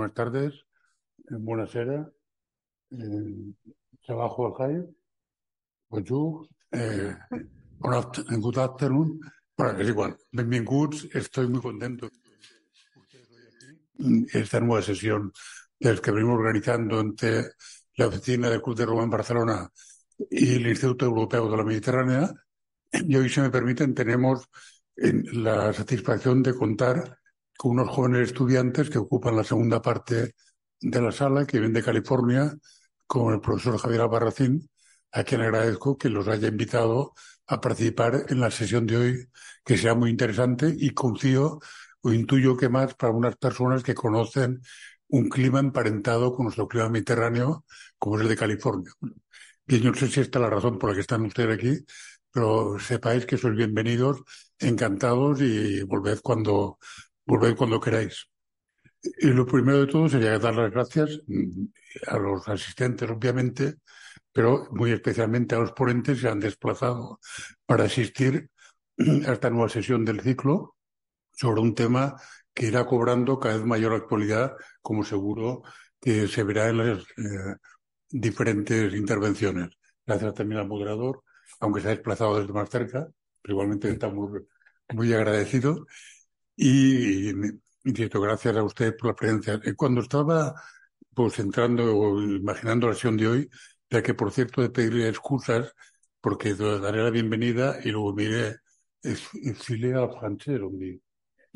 buenas tardes, buonasera, trabajo al Jai, bonjour, good afternoon. Bueno, es igual, benvinguts, estoy muy contento. Esta nueva sesión del que venimos organizando entre la oficina del Club de Roma en Barcelona y el Instituto Europeo de la Mediterránea. Y hoy, si me permiten, tenemos la satisfacción de contar con unos jóvenes estudiantes que ocupan la segunda parte de la sala, que vienen de California, con el profesor Javier Albarracín, a quien agradezco que los haya invitado a participar en la sesión de hoy, que será muy interesante y confío o intuyo que más para unas personas que conocen un clima emparentado con nuestro clima mediterráneo, como es el de California. Y yo no sé si esta es la razón por la que están ustedes aquí, pero sepáis que sois bienvenidos, encantados y volved cuando queráis. Y lo primero de todo sería dar las gracias a los asistentes, obviamente, pero muy especialmente a los ponentes que se han desplazado para asistir a esta nueva sesión del ciclo sobre un tema que irá cobrando cada vez mayor actualidad, como seguro que se verá en las diferentes intervenciones. Gracias también al moderador, aunque se ha desplazado desde más cerca, pero igualmente estamos muy agradecidos. Y, insisto, gracias a usted por la presencia. Cuando estaba pues entrando o imaginando la sesión de hoy, ya que por cierto de pedirle excusas porque daré la bienvenida y luego miré Chile al francés,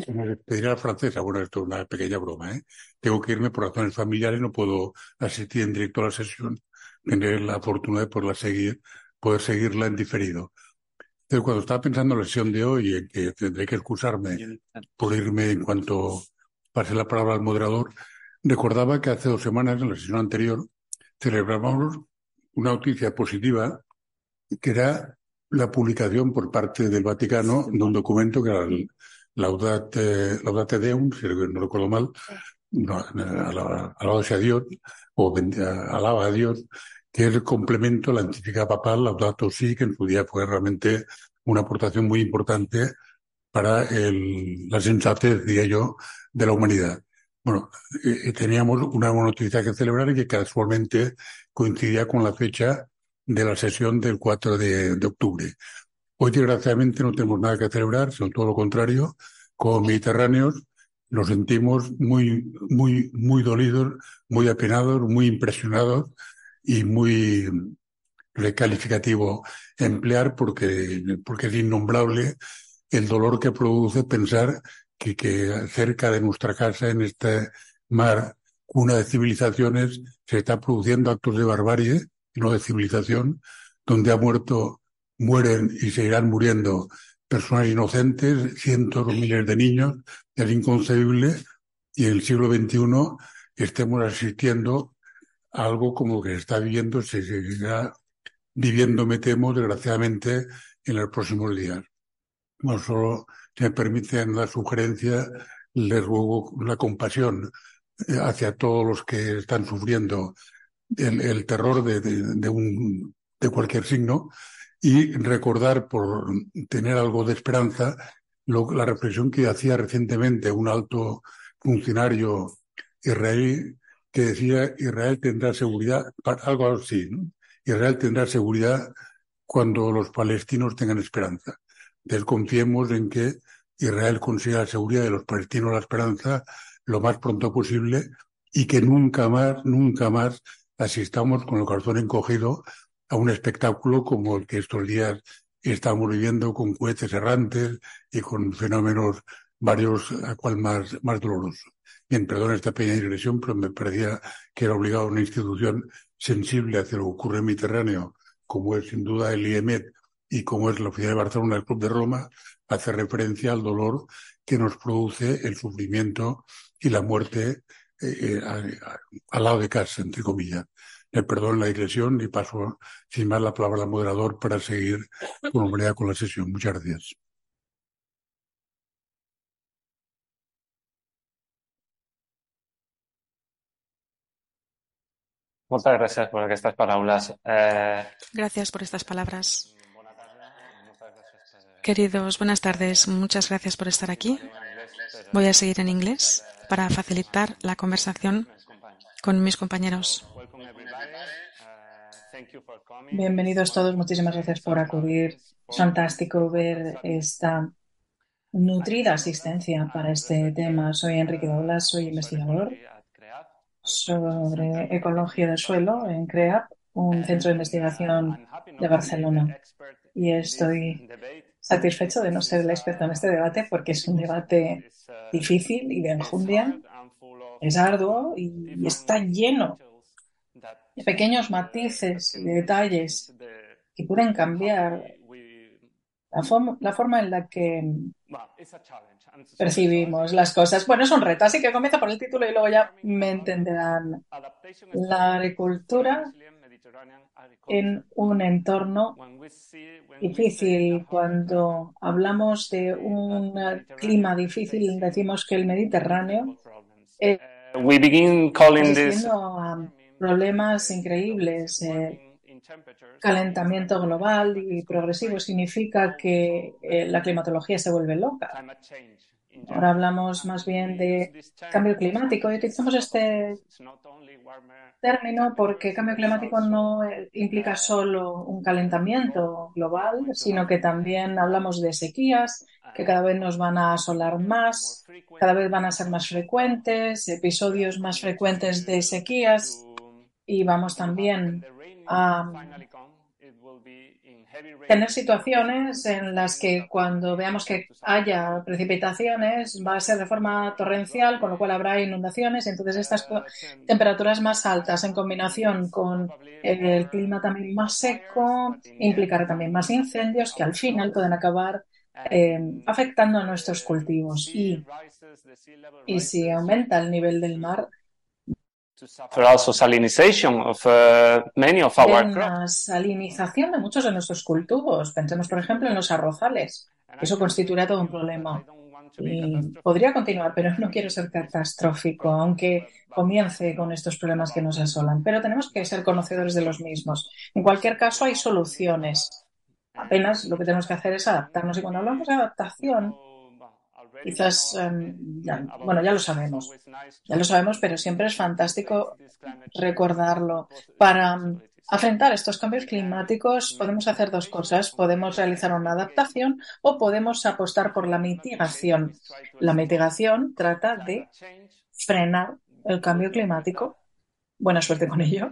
me pediré a la francesa. Bueno, esto es una pequeña broma, ¿eh? Tengo que irme por razones familiares, no puedo asistir en directo a la sesión, tener la fortuna de poder seguirla en diferido. Entonces, cuando estaba pensando en la sesión de hoy, en que tendré que excusarme por irme en cuanto pase la palabra al moderador, recordaba que hace 2 semanas, en la sesión anterior, celebramos una noticia positiva, que era la publicación por parte del Vaticano de un documento que era el Laudate Deum, si no recuerdo mal, no, alabado sea Dios, o alaba a Dios, que es el complemento a la encíclica papal Laudato Si, que en su día fue realmente una aportación muy importante para la sensatez, diría yo, de la humanidad. Bueno, teníamos una buena noticia que celebrar y que casualmente coincidía con la fecha de la sesión del 4 de octubre. Hoy, desgraciadamente, no tenemos nada que celebrar, sino todo lo contrario. Como mediterráneos, nos sentimos muy dolidos, muy apenados, muy impresionados y muy recalificativo emplear porque es innombrable el dolor que produce pensar que cerca de nuestra casa, en este mar, cuna de civilizaciones, se está produciendo actos de barbarie, no de civilización, donde mueren y seguirán muriendo personas inocentes, cientos o miles de niños. Es inconcebible, y en el siglo XXI estemos asistiendo a algo como que se está viviendo, se seguirá viviendo, me temo, desgraciadamente, en los próximos días. No solo, si me permiten la sugerencia, les ruego la compasión hacia todos los que están sufriendo el terror de cualquier signo, y recordar, por tener algo de esperanza, la reflexión que hacía recientemente un alto funcionario israelí, que decía: Israel tendrá seguridad, algo así, ¿no? Israel tendrá seguridad cuando los palestinos tengan esperanza. Desconfiemos en que Israel consiga la seguridad de los palestinos, la esperanza, lo más pronto posible, y que nunca más asistamos con el corazón encogido a un espectáculo como el que estos días estamos viviendo, con cohetes errantes y con fenómenos varios, a cual más doloroso. Bien, perdón esta pequeña digresión, pero me parecía que era obligado a una institución sensible hacia lo que ocurre en el Mediterráneo, como es sin duda el IEMET y como es la Oficina de Barcelona del Club de Roma, hace referencia al dolor que nos produce el sufrimiento y la muerte al lado de casa, entre comillas. Le perdono la digresión y paso sin más la palabra al moderador para seguir con la sesión. Muchas gracias. Moltes gràcies per aquestes paraules. Gracias por estas palabras. Bona tarda i moltes gràcies. Queridos, buenas tardes. Muchas gracias por estar aquí. Voy a seguir en inglés. para facilitar la conversación con mis compañeros. Bienvenidos todos, muchísimas gracias por acudir. Es fantástico ver esta nutrida asistencia para este tema. Soy Enrique Doblas, soy investigador sobre ecología del suelo en CREAP, un centro de investigación de Barcelona. Y estoy satisfecho de no ser el experto en este debate porque es un debate difícil y de enjundia, es arduo y está lleno de pequeños matices y de detalles que pueden cambiar la forma en la que percibimos las cosas. Bueno, es un reto, así que comienzo por el título y luego ya me entenderán. La agricultura en un entorno difícil. Cuando hablamos de un clima difícil, decimos que el Mediterráneo asistiendo a problemas increíbles. Calentamiento global y progresivo significa que la climatología se vuelve loca. Ahora hablamos más bien de cambio climático y utilizamos este término porque cambio climático no implica solo un calentamiento global, sino que también hablamos de sequías que cada vez nos van a asolar más, cada vez van a ser más frecuentes, episodios más frecuentes de sequías y vamos también a tener situaciones en las que cuando veamos que haya precipitaciones va a ser de forma torrencial, con lo cual habrá inundaciones. Entonces estas temperaturas más altas en combinación con el clima también más seco implicará también más incendios que al final pueden acabar afectando a nuestros cultivos. Y si aumenta el nivel del mar, una salinización de muchos de nuestros cultivos. Pensemos, por ejemplo, en los arrozales. Eso constituirá todo un problema. Y podría continuar, pero no quiero ser catastrófico, aunque comience con estos problemas que nos asolan. Pero tenemos que ser conocedores de los mismos. En cualquier caso, hay soluciones. Apenas lo que tenemos que hacer es adaptarnos. Y cuando hablamos de adaptación, quizás, ya lo sabemos. Ya lo sabemos, pero siempre es fantástico recordarlo. Para afrontar estos cambios climáticos podemos hacer dos cosas. Podemos realizar una adaptación o podemos apostar por la mitigación. La mitigación trata de frenar el cambio climático. Buena suerte con ello.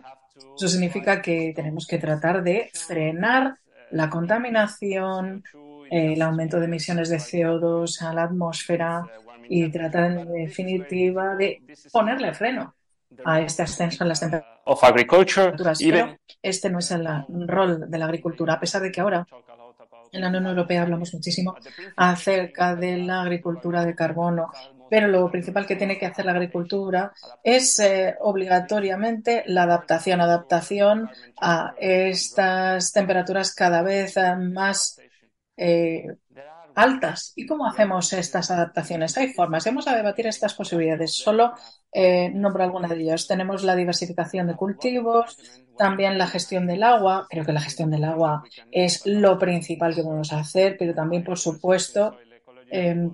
Eso significa que tenemos que tratar de frenar la contaminación, el aumento de emisiones de CO2 a la atmósfera y tratar en definitiva de ponerle freno a este ascenso en las temperaturas. Pero este no es el rol de la agricultura, a pesar de que ahora en la Unión Europea hablamos muchísimo acerca de la agricultura de carbono. Pero lo principal que tiene que hacer la agricultura es obligatoriamente la adaptación a estas temperaturas cada vez más altas. ¿Y cómo hacemos estas adaptaciones? Hay formas. Vamos a debatir estas posibilidades. Solo nombro alguna de ellas. Tenemos la diversificación de cultivos, también la gestión del agua. Creo que la gestión del agua es lo principal que podemos hacer, pero también, por supuesto,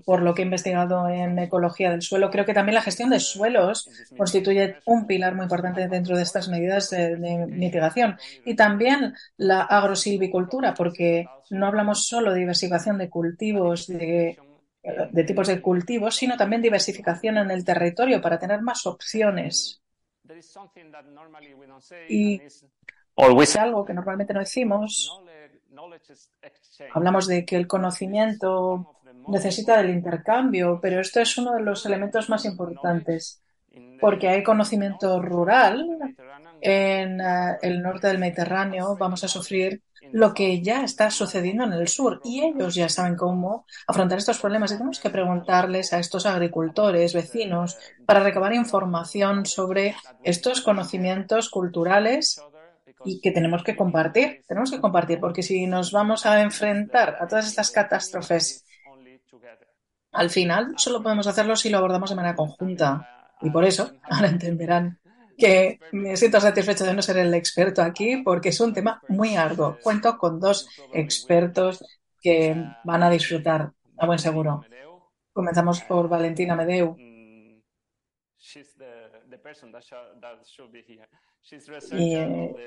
por lo que he investigado en ecología del suelo, creo que también la gestión de suelos constituye un pilar muy importante dentro de estas medidas de mitigación. Y también la agrosilvicultura, porque no hablamos solo de diversificación de cultivos, de tipos de cultivos, sino también diversificación en el territorio para tener más opciones. Y algo que normalmente no decimos, hablamos de que el conocimiento necesita del intercambio, pero esto es uno de los elementos más importantes, porque hay conocimiento rural. En el norte del Mediterráneo vamos a sufrir lo que ya está sucediendo en el sur y ellos ya saben cómo afrontar estos problemas y tenemos que preguntarles a estos agricultores, vecinos, para recabar información sobre estos conocimientos culturales y que tenemos que compartir. Tenemos que compartir porque si nos vamos a enfrentar a todas estas catástrofes, al final solo podemos hacerlo si lo abordamos de manera conjunta. Y por eso ahora entenderán que me siento satisfecho de no ser el experto aquí porque es un tema muy arduo. Cuento con dos expertos que van a disfrutar, a buen seguro. Comenzamos por Valentín Amedeu. Y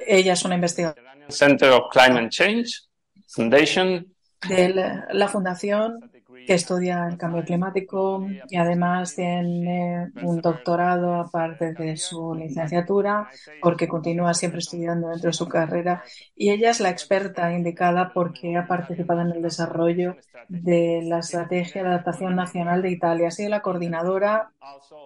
ella es una investigadora Center of Climate Change Foundation. de la fundación que estudia el cambio climático y además tiene un doctorado aparte de su licenciatura porque continúa siempre estudiando dentro de su carrera y ella es la experta indicada porque ha participado en el desarrollo de la Estrategia de Adaptación Nacional de Italia. Ha sido la coordinadora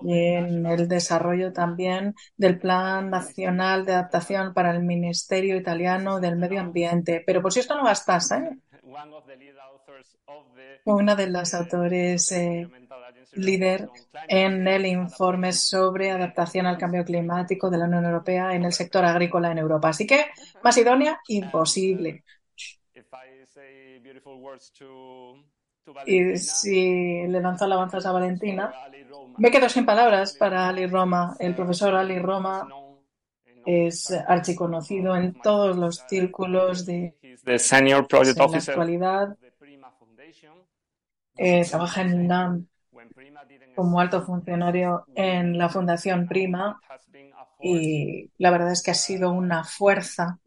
en el desarrollo también del Plan Nacional de Adaptación para el Ministerio Italiano del Medio Ambiente. Pero por si esto no bastase, una de las autores líder en el informe sobre adaptación al cambio climático de la Unión Europea en el sector agrícola en Europa. Así que, más idónea, imposible. Y si le lanzo alabanzas a Valentina, me quedo sin palabras para Ali Roma. El profesor Ali Roma es archiconocido en todos los círculos de la actualidad. Trabaja en UNAM como alto funcionario en la Fundación Prima y la verdad es que ha sido una fuerza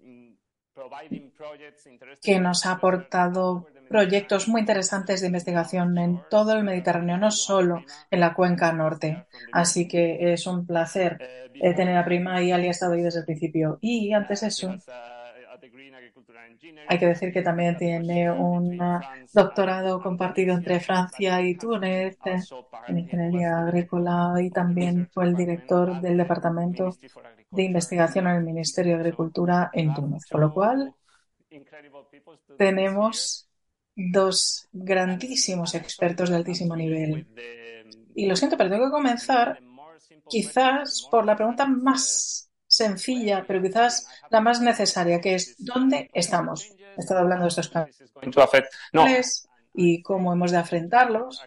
que nos ha aportado proyectos muy interesantes de investigación en todo el Mediterráneo, no solo en la cuenca norte. Así que es un placer tener a Prima y Ali ha estado ahí desde el principio. Y antes de eso, hay que decir que también tiene un doctorado compartido entre Francia y Túnez en ingeniería agrícola y también fue el director del Departamento de Investigación en el Ministerio de Agricultura en Túnez. Por lo cual, tenemos dos grandísimos expertos de altísimo nivel. Y lo siento, pero tengo que comenzar quizás por la pregunta más sencilla, pero quizás la más necesaria, que es ¿dónde estamos? He estado hablando de estos cambios y cómo hemos de afrontarlos.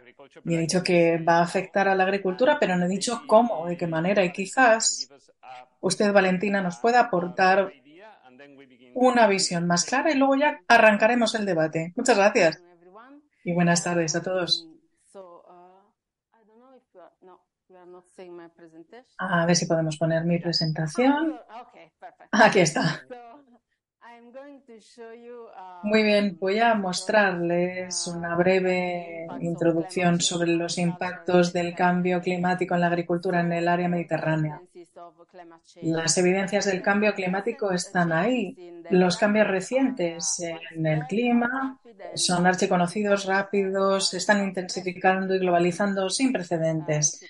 Y he dicho que va a afectar a la agricultura, pero no he dicho cómo, de qué manera. Y quizás usted, Valentina, nos pueda aportar una visión más clara y luego ya arrancaremos el debate. Muchas gracias y buenas tardes a todos. A ver si podemos poner mi presentación. Aquí está. Muy bien, voy a mostrarles una breve introducción sobre los impactos del cambio climático en la agricultura en el área mediterránea. Las evidencias del cambio climático están ahí. Los cambios recientes en el clima son archiconocidos, rápidos, se están intensificando y globalizando sin precedentes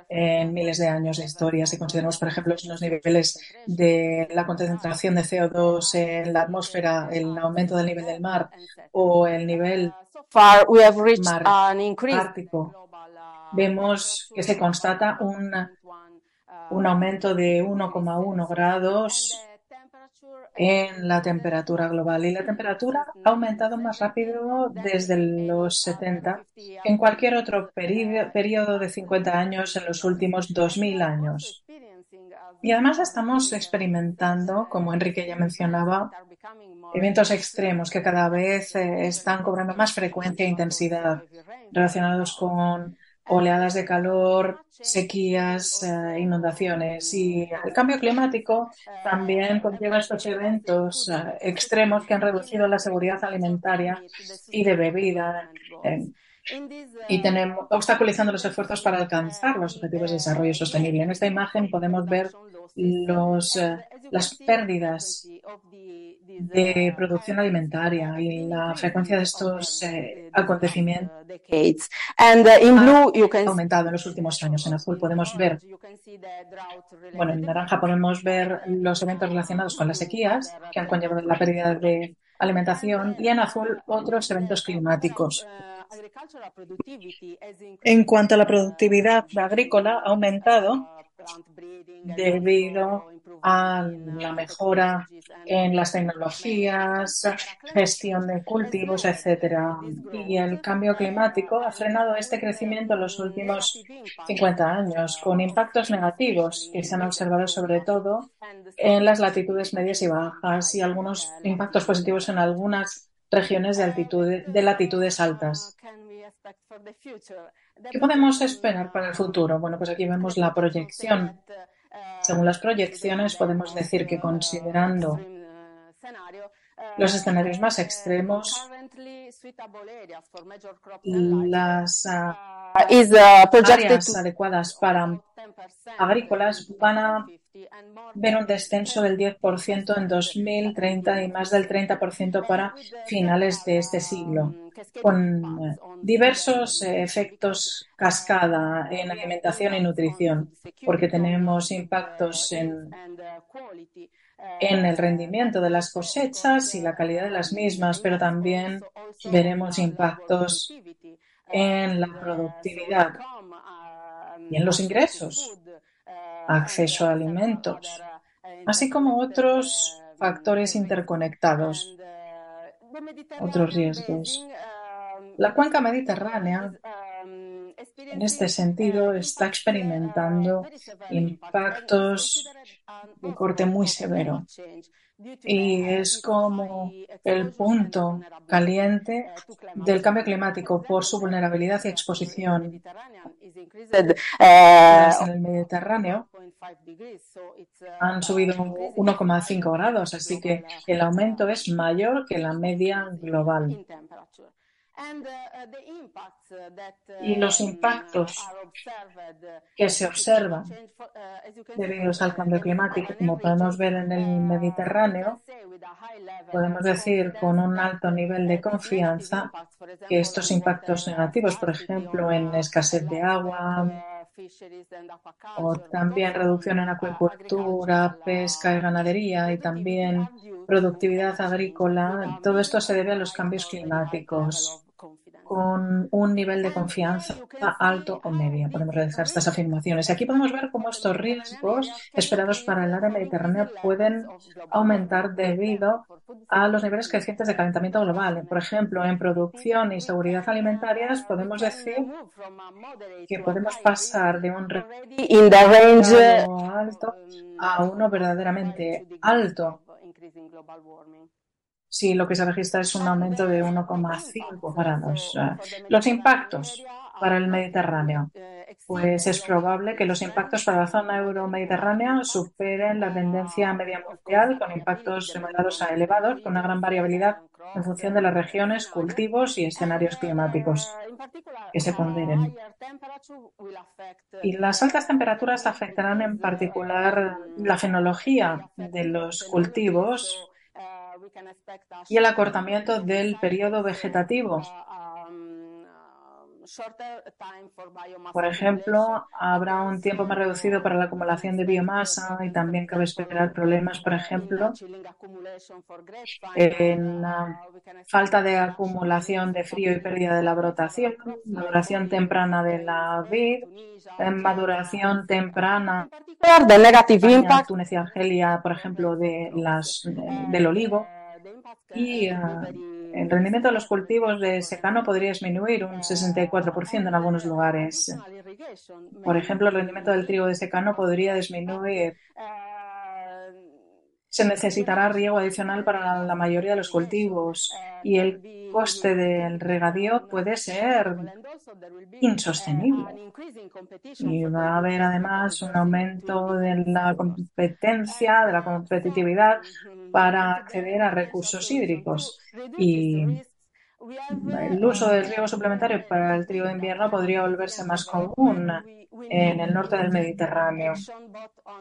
en miles de años de historia. Si consideramos, por ejemplo, los niveles de la concentración de CO2 en la atmósfera, el aumento del nivel del mar o el nivel ártico, vemos que se constata un aumento de 1,1 grados en la temperatura global y la temperatura ha aumentado más rápido desde los 70 que en cualquier otro periodo de 50 años en los últimos 2000 años. Y además estamos experimentando, como Enrique ya mencionaba, eventos extremos que cada vez están cobrando más frecuencia e intensidad relacionados con oleadas de calor, sequías, inundaciones. Y el cambio climático también conlleva estos eventos extremos que han reducido la seguridad alimentaria y de bebida y tenemos obstaculizando los esfuerzos para alcanzar los objetivos de desarrollo sostenible. En esta imagen podemos ver las pérdidas de producción alimentaria y la frecuencia de estos acontecimientos ha aumentado en los últimos años. En azul podemos ver, en naranja podemos ver los eventos relacionados con las sequías que han conllevado la pérdida de alimentación y en azul otros eventos climáticos. En cuanto a la productividad agrícola, ha aumentado debido a la mejora en las tecnologías, gestión de cultivos, etcétera. Y el cambio climático ha frenado este crecimiento en los últimos 50 años, con impactos negativos que se han observado sobre todo en las latitudes medias y bajas y algunos impactos positivos en algunas regiones de latitudes altas. ¿Qué podemos esperar para el futuro? Bueno, pues aquí vemos la proyección. Según las proyecciones, podemos decir que considerando los escenarios más extremos, las áreas adecuadas para agrícolas van a ver un descenso del 10% en 2030 y más del 30% para finales de este siglo, con diversos efectos cascada en alimentación y nutrición, porque tenemos impactos en el rendimiento de las cosechas y la calidad de las mismas, pero también veremos impactos en la productividad y en los ingresos, acceso a alimentos, así como otros factores interconectados, otros riesgos. La cuenca mediterránea, en este sentido, está experimentando impactos de corte muy severo y es como el punto caliente del cambio climático por su vulnerabilidad y exposición. En el Mediterráneo han subido 1,5 grados, así que el aumento es mayor que la media global. Y los impactos que se observan debidos al cambio climático, como podemos ver en el Mediterráneo, podemos decir con un alto nivel de confianza que estos impactos negativos, por ejemplo, en escasez de agua o también reducción en acuicultura, pesca y ganadería y también productividad agrícola, todo esto se debe a los cambios climáticos con un nivel de confianza alto o media. Podemos realizar estas afirmaciones. Y aquí podemos ver cómo estos riesgos esperados para el área mediterránea pueden aumentar debido a los niveles crecientes de calentamiento global. Por ejemplo, en producción y seguridad alimentarias podemos decir que podemos pasar de un grado alto a uno verdaderamente alto si lo que se registra es un aumento de 1,5 grados. Los impactos para el Mediterráneo. Pues es probable que los impactos para la zona euro-mediterránea superen la tendencia media mundial con impactos moderados a elevados, con una gran variabilidad en función de las regiones, cultivos y escenarios climáticos que se ponderen. Y las altas temperaturas afectarán en particular la fenología de los cultivos y el acortamiento del periodo vegetativo. Por ejemplo, habrá un tiempo más reducido para la acumulación de biomasa y también cabe esperar problemas, por ejemplo, en la falta de acumulación de frío y pérdida de la brotación, maduración temprana de la vid, maduración temprana de Túnez y Argelia, por ejemplo, del olivo. Y el rendimiento de los cultivos de secano podría disminuir un 64% en algunos lugares. Por ejemplo, el rendimiento del trigo de secano podría disminuir. Se necesitará riego adicional para la mayoría de los cultivos y el coste del regadío puede ser insostenible. Y va a haber además un aumento de la competencia, de la competitividad para acceder a recursos hídricos. Y el uso del riego suplementario para el trigo de invierno podría volverse más común en el norte del Mediterráneo.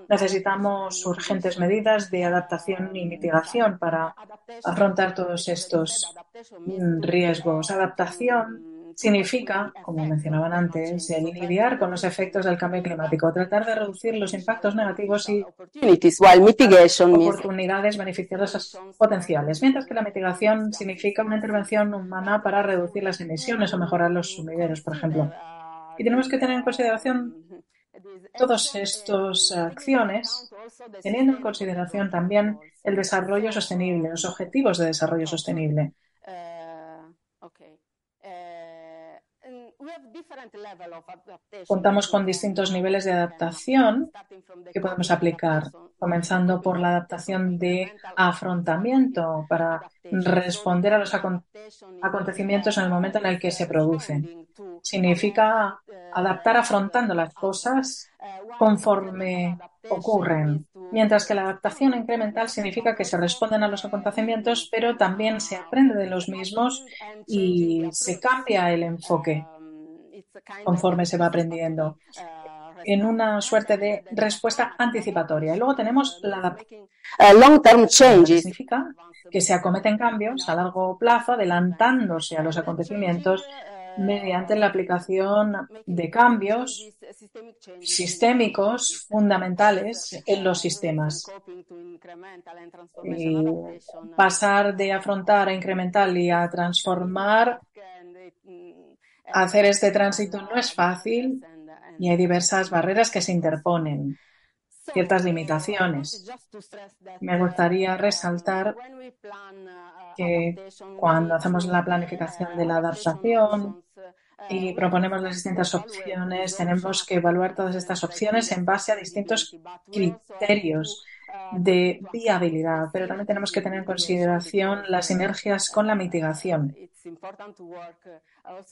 Necesitamos urgentes medidas de adaptación y mitigación para afrontar todos estos riesgos. Adaptación significa, como mencionaban antes, el lidiar con los efectos del cambio climático, tratar de reducir los impactos negativos y oportunidades beneficiosas potenciales, mientras que la mitigación significa una intervención humana para reducir las emisiones o mejorar los sumideros, por ejemplo. Y tenemos que tener en consideración todas estas acciones, teniendo en consideración también el desarrollo sostenible, los objetivos de desarrollo sostenible. Contamos con distintos niveles de adaptación que podemos aplicar, comenzando por la adaptación de afrontamiento para responder a los acontecimientos en el momento en el que se producen. Significa adaptar afrontando las cosas conforme ocurren, mientras que la adaptación incremental significa que se responden a los acontecimientos, pero también se aprende de los mismos y se cambia el enfoque conforme se va aprendiendo, en una suerte de respuesta anticipatoria. Y luego tenemos la adaptación, que significa que se acometen cambios a largo plazo, adelantándose a los acontecimientos mediante la aplicación de cambios sistémicos fundamentales en los sistemas. Y pasar de afrontar a incremental y a transformar, hacer este tránsito no es fácil y hay diversas barreras que se interponen, ciertas limitaciones. Me gustaría resaltar que cuando hacemos la planificación de la adaptación y proponemos las distintas opciones, tenemos que evaluar todas estas opciones en base a distintos criterios de viabilidad, pero también tenemos que tener en consideración las sinergias con la mitigación,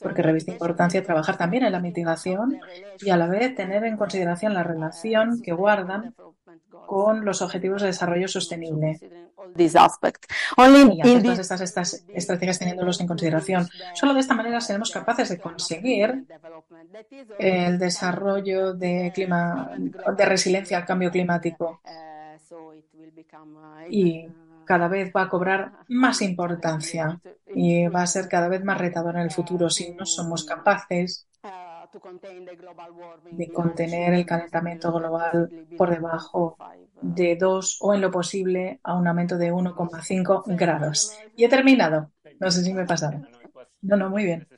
porque reviste importancia trabajar también en la mitigación y a la vez tener en consideración la relación que guardan con los objetivos de desarrollo sostenible. Y hacer todas estas estrategias teniéndolos en consideración. Solo de esta manera seremos capaces de conseguir el desarrollo de resiliencia al cambio climático. Y cada vez va a cobrar más importancia y va a ser cada vez más retador en el futuro si no somos capaces de contener el calentamiento global por debajo de 2 o en lo posible a un aumento de 1,5 grados. Y he terminado. No sé si me pasaron. No, muy bien.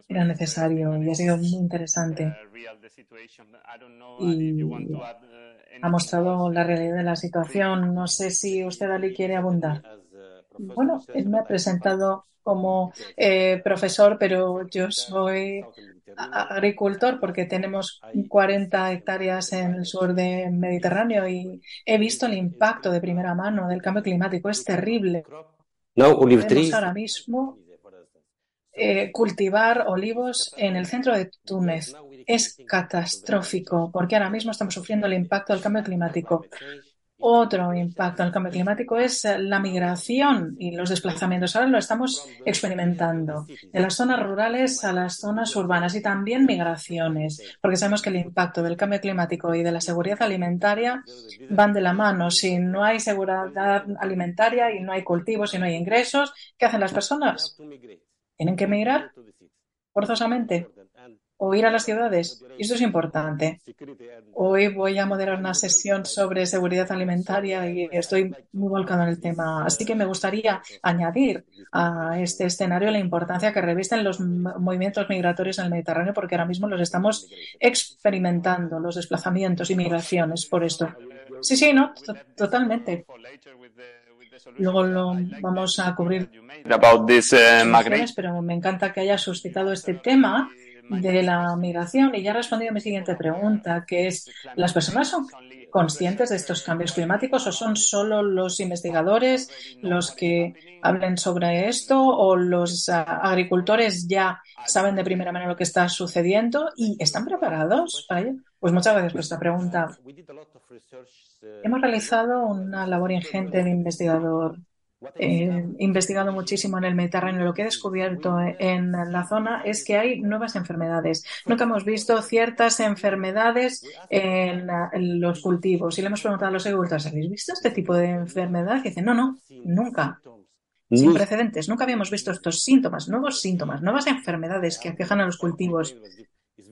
Era necesario y ha sido muy interesante. Y ha mostrado la realidad de la situación. No sé si usted, Ali, quiere abundar. Bueno, él me ha presentado como profesor, pero yo soy agricultor porque tenemos 40 hectáreas en el sur del Mediterráneo y he visto el impacto de primera mano del cambio climático. Es terrible. Podemos ahora mismo cultivar olivos en el centro de Túnez. Es catastrófico porque ahora mismo estamos sufriendo el impacto del cambio climático. Otro impacto del cambio climático es la migración y los desplazamientos. Ahora lo estamos experimentando de las zonas rurales a las zonas urbanas y también migraciones, porque sabemos que el impacto del cambio climático y de la seguridad alimentaria van de la mano. Si no hay seguridad alimentaria y no hay cultivos y no hay ingresos, ¿qué hacen las personas? Tienen que emigrar forzosamente o ir a las ciudades. Y esto es importante. Hoy voy a moderar una sesión sobre seguridad alimentaria y estoy muy volcado en el tema. Así que me gustaría añadir a este escenario la importancia que revisten los movimientos migratorios en el Mediterráneo, porque ahora mismo los estamos experimentando, los desplazamientos y migraciones por esto. Sí, no, totalmente. Luego lo vamos a cubrir, pero me encanta que haya suscitado este tema de la migración y ya he respondido a mi siguiente pregunta, que es, ¿las personas son conscientes de estos cambios climáticos o son solo los investigadores los que hablen sobre esto o los agricultores ya saben de primera mano lo que está sucediendo y están preparados para ello? Pues muchas gracias por esta pregunta. Hemos realizado una labor ingente de investigador. He investigado muchísimo en el Mediterráneo. Lo que he descubierto en la zona es que hay nuevas enfermedades. Nunca hemos visto ciertas enfermedades en los cultivos. Y le hemos preguntado a los agricultores, ¿habéis visto este tipo de enfermedad? Y dicen, no, nunca. Sin precedentes. Nunca habíamos visto estos síntomas, nuevas enfermedades que aquejan a los cultivos.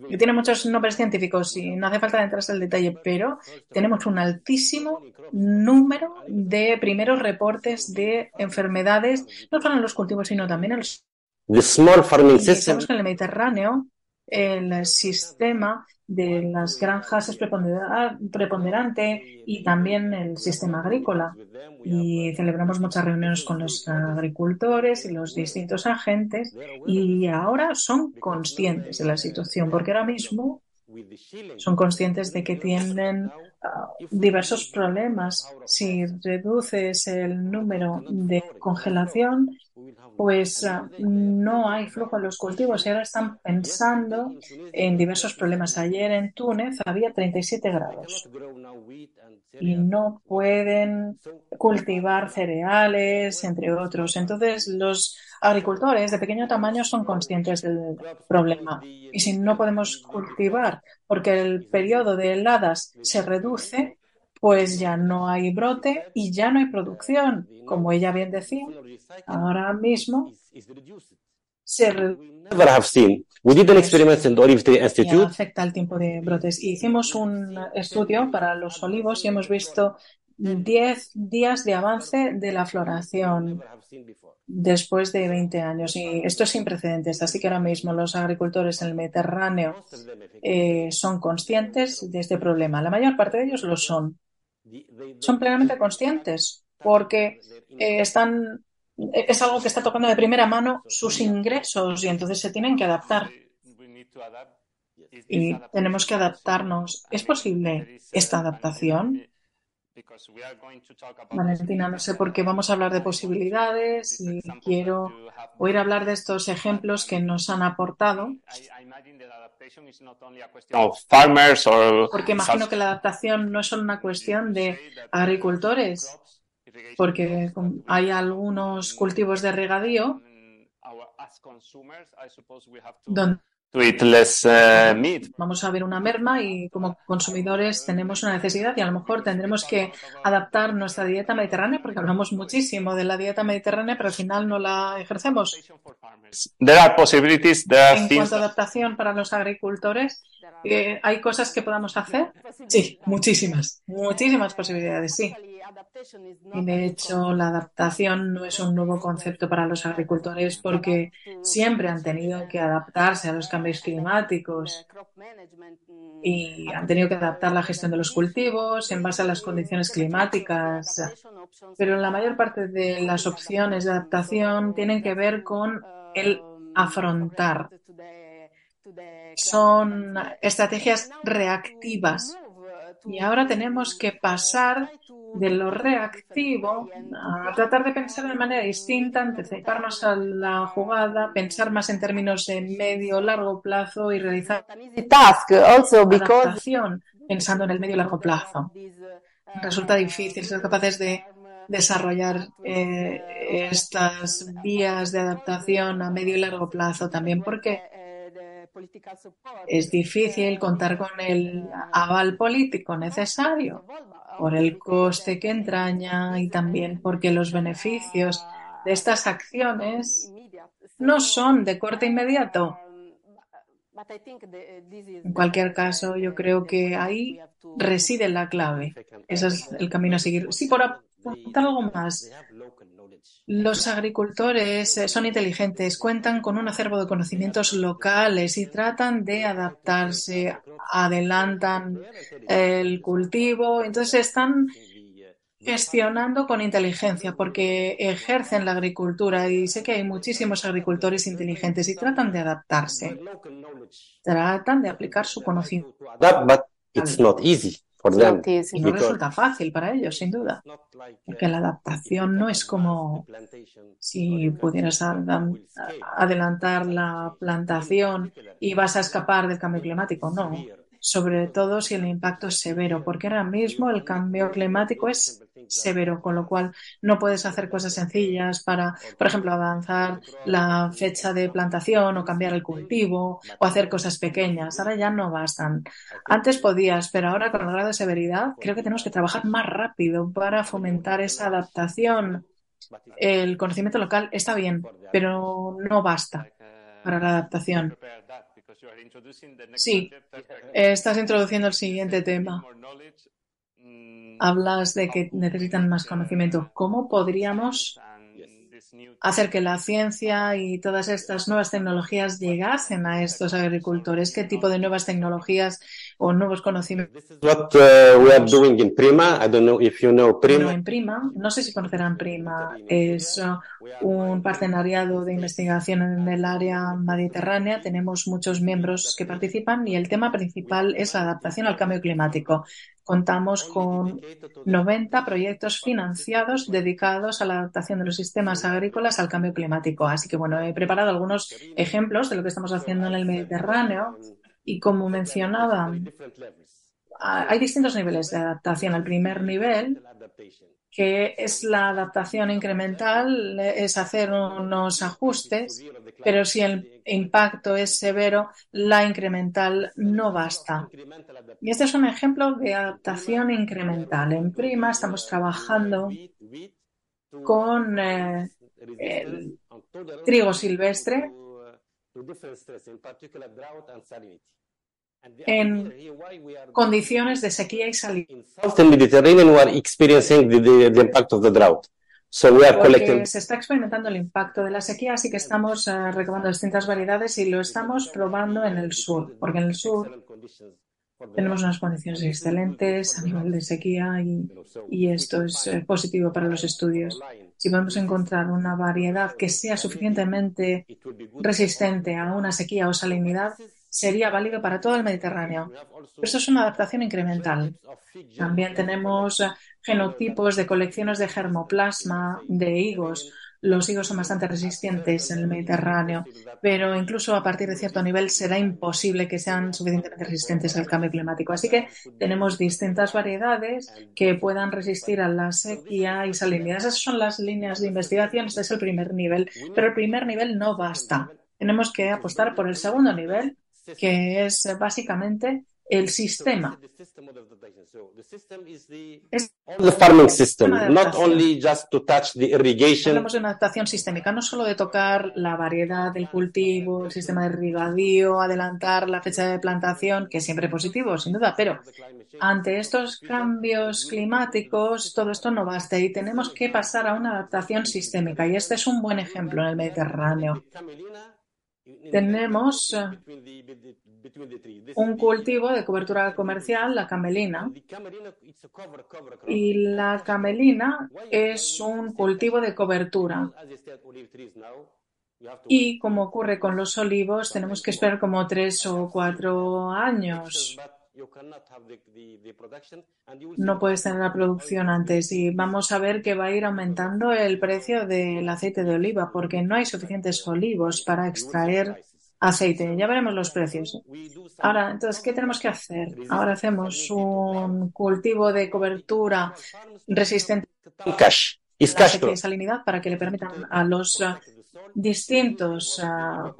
Y tiene muchos nombres científicos y no hace falta adentrarse en el detalle, pero tenemos un altísimo número de primeros reportes de enfermedades, no solo en los cultivos, sino también en los... Sabemos que en el Mediterráneo el sistema de las granjas es preponderante y también el sistema agrícola. Y celebramos muchas reuniones con los agricultores y los distintos agentes y ahora son conscientes de la situación, porque ahora mismo son conscientes de que tienen diversos problemas. Si reduces el número de congelación, pues no hay flujo en los cultivos y ahora están pensando en diversos problemas. Ayer en Túnez había 37 grados y no pueden cultivar cereales, entre otros. Entonces, los agricultores de pequeño tamaño son conscientes del problema. Y si no podemos cultivar porque el periodo de heladas se reduce, pues ya no hay brote y ya no hay producción. Como ella bien decía, ahora mismo se reduce y afecta el tiempo de brotes. Hicimos un estudio para los olivos y hemos visto 10 días de avance de la floración después de 20 años. Y esto es sin precedentes. Así que ahora mismo los agricultores en el Mediterráneo son conscientes de este problema. La mayor parte de ellos lo son. Son plenamente conscientes porque es algo que está tocando de primera mano sus ingresos y entonces se tienen que adaptar. Y tenemos que adaptarnos. ¿Es posible esta adaptación? Valentina, no sé por qué vamos a hablar de posibilidades y quiero oír hablar de estos ejemplos que nos han aportado, porque imagino que la adaptación no es solo una cuestión de agricultores, porque hay algunos cultivos de regadío donde vamos a ver una merma y como consumidores tenemos una necesidad y a lo mejor tendremos que adaptar nuestra dieta mediterránea porque hablamos muchísimo de la dieta mediterránea pero al final no la ejercemos. En cuanto a adaptación para los agricultores, ¿hay cosas que podamos hacer? Sí, muchísimas posibilidades, sí. Y de hecho, la adaptación no es un nuevo concepto para los agricultores porque siempre han tenido que adaptarse a los cambios climáticos y han tenido que adaptar la gestión de los cultivos en base a las condiciones climáticas. Pero la mayor parte de las opciones de adaptación tienen que ver con el afrontar. Son estrategias reactivas. Y ahora tenemos que pasar de lo reactivo a tratar de pensar de manera distinta, anticiparnos a la jugada, pensar más en términos de medio largo plazo y realizar adaptación pensando en el medio largo plazo. Resulta difícil ser capaces de desarrollar estas vías de adaptación a medio y largo plazo también porque es difícil contar con el aval político necesario por el coste que entraña y también porque los beneficios de estas acciones no son de corte inmediato. En cualquier caso, yo creo que ahí reside la clave. Ese es el camino a seguir. Sí, por apuntar algo más. Los agricultores son inteligentes, cuentan con un acervo de conocimientos locales y tratan de adaptarse, adelantan el cultivo, entonces están gestionando con inteligencia porque ejercen la agricultura y sé que hay muchísimos agricultores inteligentes y tratan de adaptarse, tratan de aplicar su conocimiento. Y no resulta fácil para ellos, sin duda, porque la adaptación no es como si pudieras adelantar la plantación y vas a escapar del cambio climático. No, sobre todo si el impacto es severo, porque ahora mismo el cambio climático es severo, con lo cual no puedes hacer cosas sencillas para, por ejemplo, avanzar la fecha de plantación o cambiar el cultivo o hacer cosas pequeñas. Ahora ya no bastan. Antes podías, pero ahora con el grado de severidad creo que tenemos que trabajar más rápido para fomentar esa adaptación. El conocimiento local está bien, pero no basta para la adaptación. Sí, estás introduciendo el siguiente tema. Hablas de que necesitan más conocimiento. ¿Cómo podríamos hacer que la ciencia y todas estas nuevas tecnologías llegasen a estos agricultores? ¿Qué tipo de nuevas tecnologías o nuevos conocimientos? What we are doing in Prima, I don't know if you know Bueno, Prima. en Prima, no sé si conocerán Prima, es un partenariado de investigación en el área mediterránea. Tenemos muchos miembros que participan y el tema principal es la adaptación al cambio climático. Contamos con 90 proyectos financiados dedicados a la adaptación de los sistemas agrícolas al cambio climático. Así que, bueno, he preparado algunos ejemplos de lo que estamos haciendo en el Mediterráneo y, como mencionaba, hay distintos niveles de adaptación. El primer nivel, que es la adaptación incremental, es hacer unos ajustes, pero si el impacto es severo, la incremental no basta. Y este es un ejemplo de adaptación incremental. En Prima estamos trabajando con el trigo silvestre en condiciones de sequía y salinidad. Southern Mediterranean, we are experiencing the impact of the drought. So we are collecting. Porque se está experimentando el impacto de la sequía, así que estamos recabando distintas variedades y lo estamos probando en el sur, porque en el sur tenemos unas condiciones excelentes a nivel de sequía y esto es positivo para los estudios. Si podemos encontrar una variedad que sea suficientemente resistente a una sequía o salinidad, sería válido para todo el Mediterráneo. Pero esto es una adaptación incremental. También tenemos genotipos de colecciones de germoplasma de higos. Los higos son bastante resistentes en el Mediterráneo, pero incluso a partir de cierto nivel será imposible que sean suficientemente resistentes al cambio climático. Así que tenemos distintas variedades que puedan resistir a la sequía y salinidad. Esas son las líneas de investigación. Este es el primer nivel, pero el primer nivel no basta. Tenemos que apostar por el segundo nivel, que es básicamente el sistema. The farming system, not only just to touch the irrigation. Hablamos de una adaptación sistémica, no solo de tocar la variedad del cultivo, el sistema de regadío, adelantar la fecha de plantación, que es siempre positivo, sin duda, pero ante estos cambios climáticos todo esto no basta y tenemos que pasar a una adaptación sistémica y este es un buen ejemplo en el Mediterráneo. Tenemos un cultivo de cobertura comercial, la camelina, y la camelina es un cultivo de cobertura. Y como ocurre con los olivos, tenemos que esperar como 3 o 4 años. No puedes tener la producción antes y vamos a ver que va a ir aumentando el precio del aceite de oliva porque no hay suficientes olivos para extraer aceite. Ya veremos los precios. Ahora, entonces, ¿qué tenemos que hacer? Ahora hacemos un cultivo de cobertura resistente a la sequía y salinidad para que le permitan a los distintos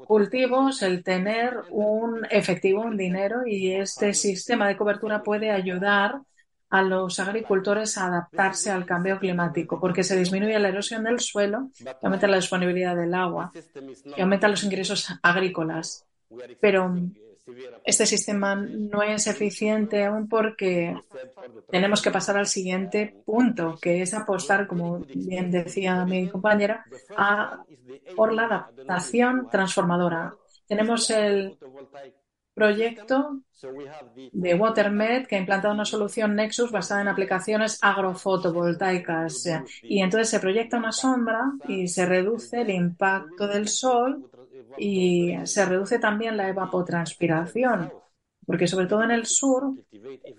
cultivos el tener un efectivo, un dinero, y este sistema de cobertura puede ayudar a los agricultores a adaptarse al cambio climático porque se disminuye la erosión del suelo, aumenta la disponibilidad del agua y aumenta los ingresos agrícolas. Pero este sistema no es eficiente aún porque tenemos que pasar al siguiente punto, que es apostar, como bien decía mi compañera, por la adaptación transformadora. Tenemos el proyecto de WaterMed que ha implantado una solución Nexus basada en aplicaciones agrofotovoltaicas y entonces se proyecta una sombra y se reduce el impacto del sol y se reduce también la evapotranspiración porque sobre todo en el sur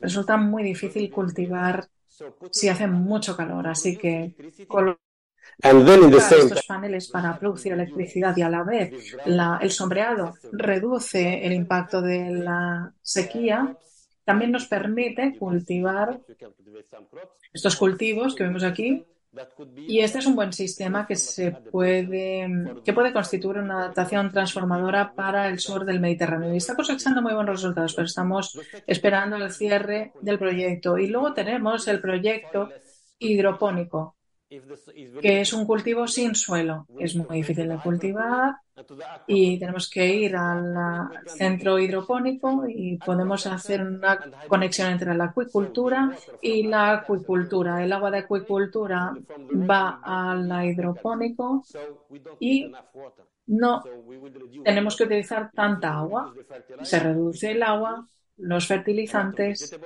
resulta muy difícil cultivar si hace mucho calor, así que estos paneles para producir electricidad y a la vez el sombreado reduce el impacto de la sequía, también nos permite cultivar estos cultivos que vemos aquí y este es un buen sistema que puede constituir una adaptación transformadora para el sur del Mediterráneo y está cosechando muy buenos resultados, pero estamos esperando el cierre del proyecto y luego tenemos el proyecto hidropónico. que es un cultivo sin suelo. Es muy difícil de cultivar y tenemos que ir al centro hidropónico y podemos hacer una conexión entre la acuicultura y la acuicultura. El agua de acuicultura va al hidropónico y no tenemos que utilizar tanta agua. Se reduce el agua, los fertilizantes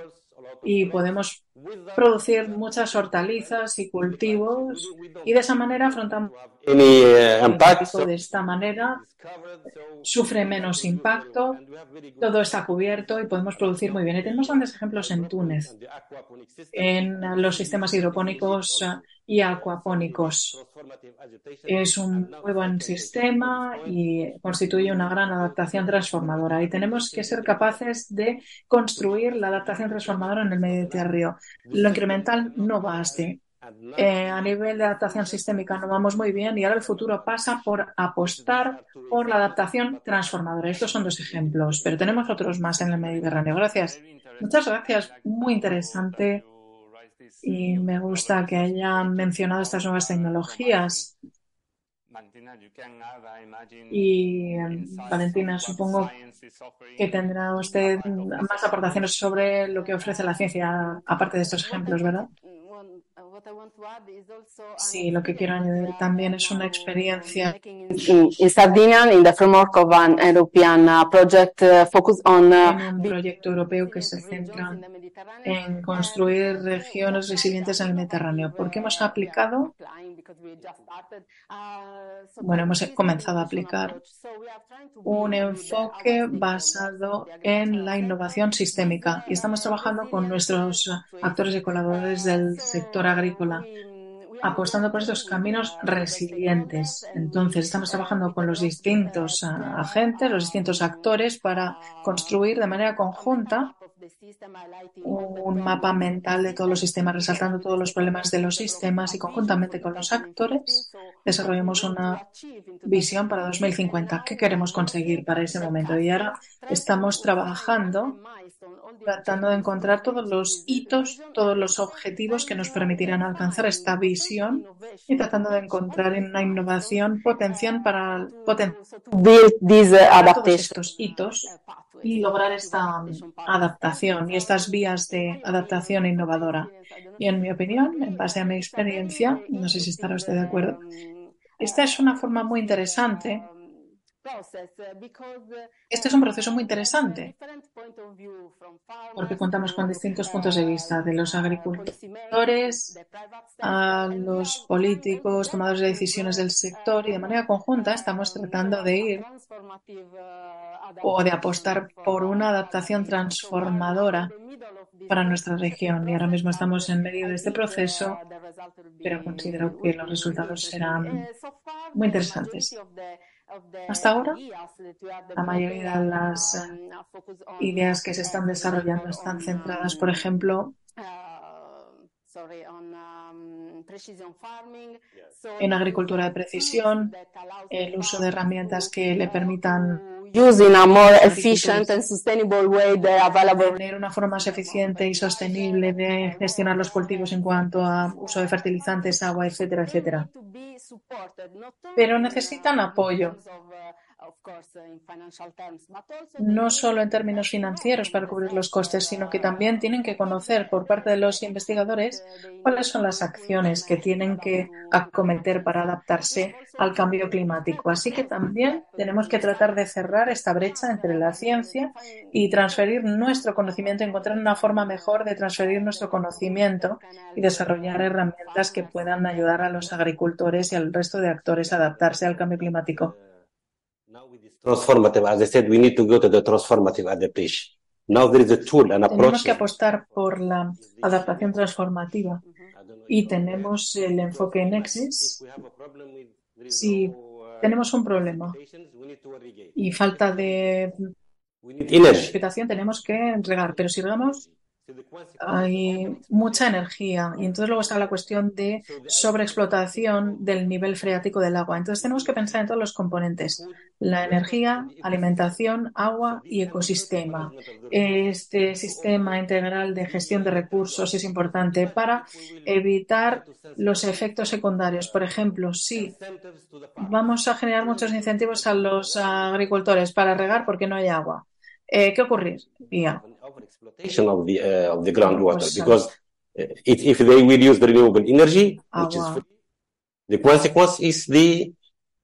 y podemos producir muchas hortalizas y cultivos y de esa manera afrontamos el climático. De esta manera sufre menos impacto, todo está cubierto y podemos producir muy bien. Y tenemos grandes ejemplos en Túnez, en los sistemas hidropónicos y acuapónicos. Es un muy buen sistema y constituye una gran adaptación transformadora. Y tenemos que ser capaces de construir la adaptación transformadora en el Mediterráneo. Lo incremental no baste. A nivel de adaptación sistémica no vamos muy bien y ahora el futuro pasa por apostar por la adaptación transformadora. Estos son 2 ejemplos, pero tenemos otros más en el Mediterráneo. Gracias. Muchas gracias. Muy interesante y me gusta que hayan mencionado estas nuevas tecnologías. Y Valentina, supongo que tendrá usted más aportaciones sobre lo que ofrece la ciencia, aparte de estos ejemplos, ¿verdad? Sí, lo que quiero añadir también es una experiencia in Sardinia in the framework of an European project focused on en un proyecto europeo que se centra en construir regiones resilientes en el Mediterráneo. ¿Por qué hemos aplicado? Bueno, hemos comenzado a aplicar un enfoque basado en la innovación sistémica y estamos trabajando con nuestros actores y colaboradores del sector agrícola, apostando por estos caminos resilientes. Entonces, estamos trabajando con los distintos agentes, los distintos actores para construir de manera conjunta un mapa mental de todos los sistemas, resaltando todos los problemas de los sistemas y conjuntamente con los actores desarrollamos una visión para 2050. ¿Qué queremos conseguir para ese momento? Y ahora estamos trabajando tratando de encontrar todos los hitos, todos los objetivos que nos permitirán alcanzar esta visión y tratando de encontrar una innovación potencial para build these todos estos hitos y lograr esta adaptación y estas vías de adaptación innovadora. Y en mi opinión, en base a mi experiencia, no sé si estará usted de acuerdo, esta es una forma muy interesante. Este es un proceso muy interesante porque contamos con distintos puntos de vista, de los agricultores a los políticos, tomadores de decisiones del sector, y de manera conjunta estamos tratando de ir o de apostar por una adaptación transformadora para nuestra región. Y ahora mismo estamos en medio de este proceso, pero considero que los resultados serán muy interesantes. Hasta ahora, la mayoría de las ideas que se están desarrollando están centradas, por ejemplo, en agricultura de precisión, el uso de herramientas que le permitan use in a more efficient and sustainable way the available tener una forma más eficiente y sostenible de gestionar los cultivos en cuanto a uso de fertilizantes, agua, etcétera, etcétera. Pero necesitan apoyo, no solo en términos financieros para cubrir los costes, sino que también tienen que conocer por parte de los investigadores cuáles son las acciones que tienen que acometer para adaptarse al cambio climático. Así que también tenemos que tratar de cerrar esta brecha entre la ciencia y transferir nuestro conocimiento, encontrar una forma mejor de transferir nuestro conocimiento y desarrollar herramientas que puedan ayudar a los agricultores y al resto de actores a adaptarse al cambio climático. Transformative, as I said, we need to go to the transformative adaptation. Now there is a tool, an approach. Tenemos que apostar por la adaptación transformativa y tenemos el enfoque Nexus. Si tenemos un problema y falta de precipitación, tenemos que regar, pero si regamos hay mucha energía y entonces luego está la cuestión de sobreexplotación del nivel freático del agua. Entonces tenemos que pensar en todos los componentes: la energía, alimentación, agua y ecosistema. Este sistema integral de gestión de recursos es importante para evitar los efectos secundarios. Por ejemplo, si vamos a generar muchos incentivos a los agricultores para regar porque no hay agua, ¿qué ocurriría? Exploitation of the groundwater, Pues, because if they will use the renewable energy, which is agua. free, the consequence is the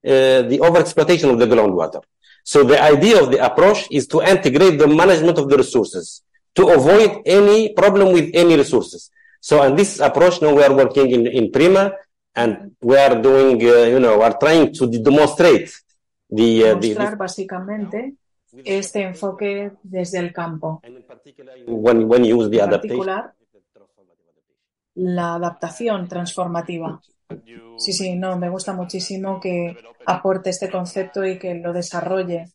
overexploitation of the groundwater. So the idea of the approach is to integrate the management of the resources to avoid any problem with any resources. So in this approach, now we are working in Prima, and we are doing, are trying to demonstrate Mostrar básicamente este enfoque desde el campo. when you use the En adaptation. particular, la adaptación transformativa. Sí, no, me gusta muchísimo que aporte este concepto y que lo desarrolle.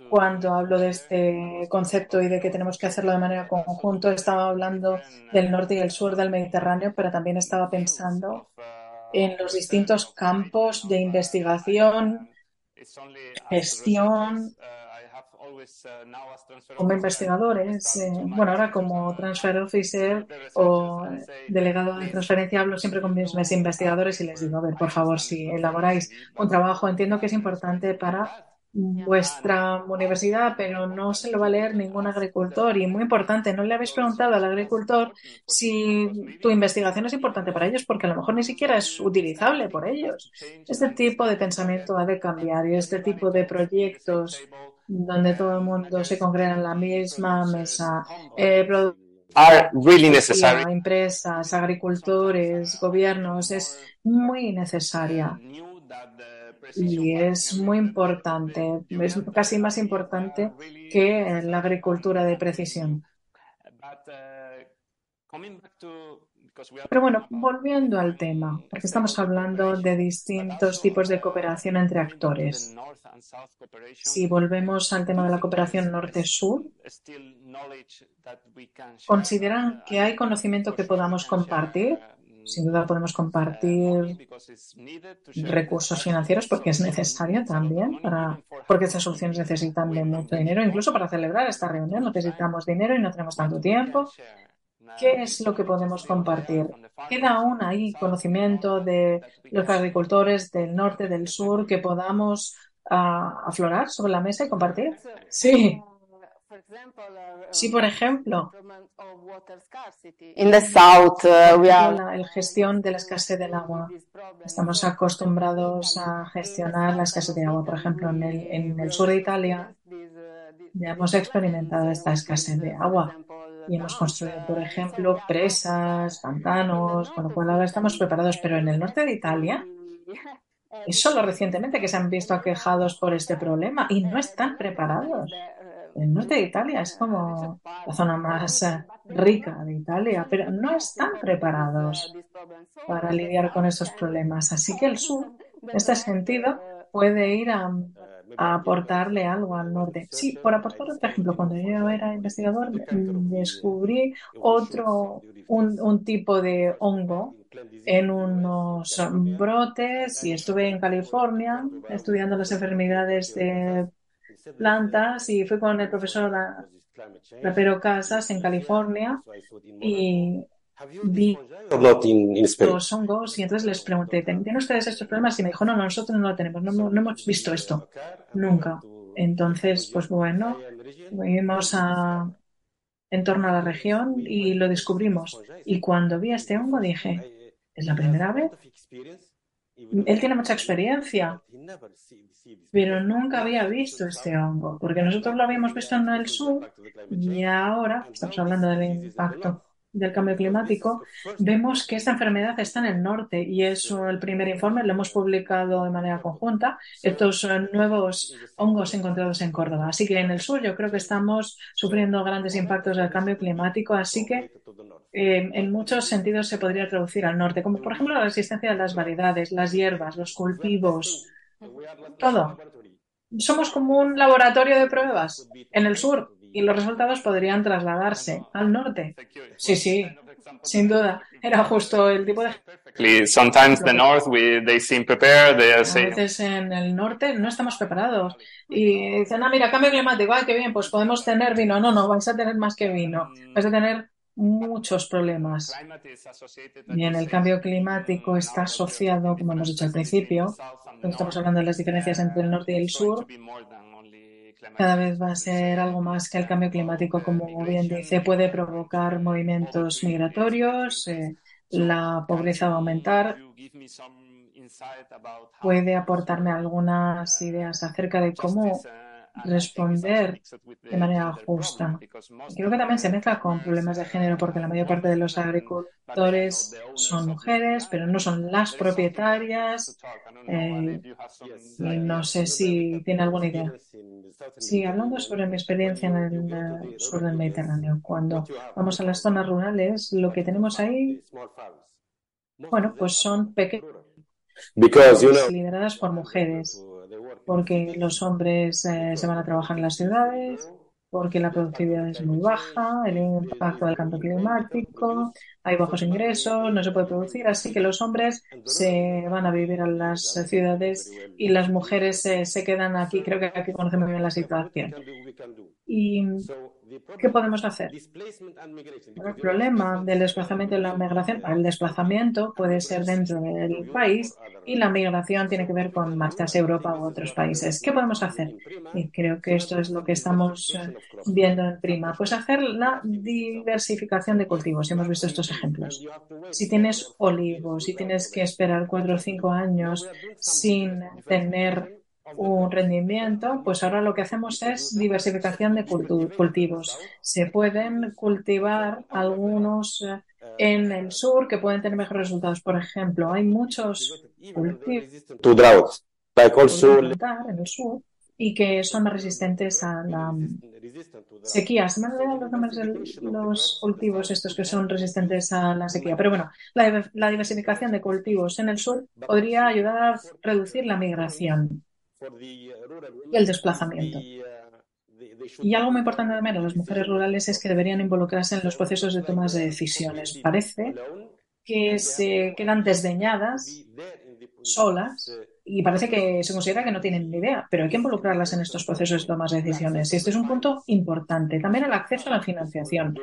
Cuando hablo de este concepto y de que tenemos que hacerlo de manera conjunta, estaba hablando del norte y el sur del Mediterráneo, pero también estaba pensando en los distintos campos de investigación, gestión. Como investigadores, ahora como transfer officer o delegado de transferencia, hablo siempre con mis investigadores y les digo, a ver, por favor, si elaboráis un trabajo, entiendo que es importante para vuestra universidad, pero no se lo va a leer ningún agricultor. Y muy importante, no le habéis preguntado al agricultor si tu investigación es importante para ellos, porque a lo mejor ni siquiera es utilizable por ellos. Este tipo de pensamiento ha de cambiar y este tipo de proyectos donde todo el mundo se congrega en la misma mesa, are really necessary. empresas, agricultores, gobiernos, es muy necesaria. Y es muy importante, es casi más importante que la agricultura de precisión. Pero bueno, volviendo al tema, porque estamos hablando de distintos tipos de cooperación entre actores. Si volvemos al tema de la cooperación norte-sur, ¿consideran que hay conocimiento que podamos compartir? Sin duda podemos compartir recursos financieros porque es necesario también, porque estas soluciones necesitan de mucho dinero. Incluso para celebrar esta reunión necesitamos dinero y no tenemos tanto tiempo. ¿Qué es lo que podemos compartir? ¿Queda aún ahí conocimiento de los agricultores del norte, del sur, que podamos aflorar sobre la mesa y compartir? Sí. Sí, por ejemplo, In the south, we are la gestión de la escasez del agua. Estamos acostumbrados a gestionar la escasez de agua. Por ejemplo, en el sur de Italia ya hemos experimentado esta escasez de agua y hemos construido, por ejemplo, presas, pantanos, con lo cual ahora estamos preparados. Pero en el norte de Italia es solo recientemente que se han visto aquejados por este problema y no están preparados. El norte de Italia es como la zona más rica de Italia, pero no están preparados para lidiar con esos problemas. Así que el sur, en este sentido, puede ir a aportarle algo al norte. Sí, por aportar otro ejemplo, cuando yo era investigador descubrí un tipo de hongo en unos brotes y estuve en California estudiando las enfermedades de plantas y fui con el profesor Rapero Casas en California y vi los hongos y entonces les pregunté, ¿tienen ustedes estos problemas? Y me dijo, no, nosotros no lo tenemos, no hemos visto esto nunca. Entonces, pues bueno, fuimos en torno a la región y lo descubrimos. Y cuando vi a este hongo dije, ¿es la primera vez? Él tiene mucha experiencia, pero nunca había visto este hongo, porque nosotros lo habíamos visto en el sur y ahora, estamos hablando del impacto del cambio climático, vemos que esta enfermedad está en el norte y es el primer informe, lo hemos publicado de manera conjunta, estos nuevos hongos encontrados en Córdoba. Así que en el sur yo creo que estamos sufriendo grandes impactos del cambio climático, así que en muchos sentidos se podría traducir al norte, como por ejemplo la resistencia de las variedades, las hierbas, los cultivos, todo. Somos como un laboratorio de pruebas en el sur y los resultados podrían trasladarse al norte. Sí, sin duda. Era justo el tipo de... Sometimes the north, they seem prepared. They A say, veces en el norte no estamos preparados y dicen, mira, cambio climático, ay, qué bien, pues podemos tener vino. No, vais a tener más que vino, vais a tener muchos problemas. Bien, el cambio climático está asociado, como hemos dicho al principio, cuando estamos hablando de las diferencias entre el norte y el sur, cada vez va a ser algo más que el cambio climático, como bien dice, puede provocar movimientos migratorios, la pobreza va a aumentar. ¿Puede aportarme algunas ideas acerca de cómo responder de manera justa? Creo que también se mezcla con problemas de género, porque la mayor parte de los agricultores son mujeres, pero no son las propietarias. Y no sé si tiene alguna idea. Sí, hablando sobre mi experiencia en el sur del Mediterráneo, cuando vamos a las zonas rurales, lo que tenemos ahí, bueno, pues son pequeñas lideradas por mujeres, porque los hombres se van a trabajar en las ciudades, porque la productividad es muy baja, el impacto del cambio climático, hay bajos ingresos, no se puede producir, así que los hombres se van a vivir a las ciudades y las mujeres se quedan aquí. Creo que aquí conocemos muy bien la situación. ¿Y qué podemos hacer? El problema del desplazamiento y la migración, el desplazamiento puede ser dentro del país y la migración tiene que ver con marcharse a Europa u otros países. ¿Qué podemos hacer? Y creo que esto es lo que estamos viendo en Prima. Pues hacer la diversificación de cultivos. Hemos visto estos ejemplos. Si tienes olivos, si tienes que esperar 4 o 5 años sin tener un rendimiento, pues ahora lo que hacemos es diversificación de cultivos. Se pueden cultivar algunos en el sur que pueden tener mejores resultados. Por ejemplo, hay muchos cultivos en el sur y que son más resistentes a la sequía. Se me han olvidado los nombres de los cultivos estos que son resistentes a la sequía. Pero bueno, la diversificación de cultivos en el sur podría ayudar a reducir la migración y el desplazamiento. Y algo muy importante también de las mujeres rurales es que deberían involucrarse en los procesos de toma de decisiones. Parece que se quedan desdeñadas, solas, y parece que se considera que no tienen ni idea, pero hay que involucrarlas en estos procesos de toma de decisiones. Y este es un punto importante. También el acceso a la financiación.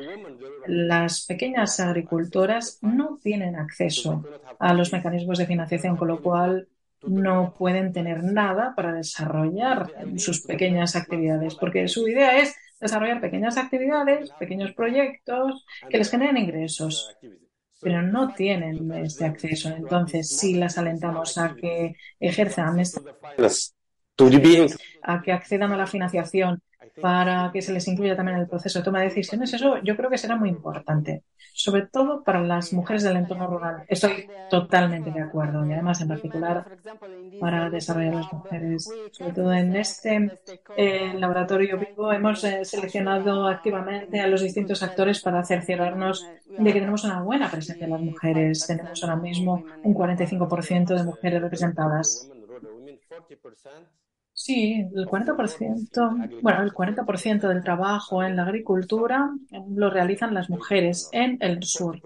Las pequeñas agricultoras no tienen acceso a los mecanismos de financiación, con lo cual no pueden tener nada para desarrollar sus pequeñas actividades, porque su idea es desarrollar pequeñas actividades, pequeños proyectos que les generen ingresos, pero no tienen este acceso. Entonces, si las alentamos a que ejerzan a que accedan a la financiación para que se les incluya también en el proceso de toma de decisiones, eso yo creo que será muy importante, sobre todo para las mujeres del entorno rural. Estoy totalmente de acuerdo, y además en particular para desarrollar las mujeres. Sobre todo en este laboratorio vivo hemos seleccionado activamente a los distintos actores para cerciorarnos de que tenemos una buena presencia de las mujeres. Tenemos ahora mismo un 45% de mujeres representadas. Sí, el 40%, bueno, el 40% del trabajo en la agricultura lo realizan las mujeres en el sur.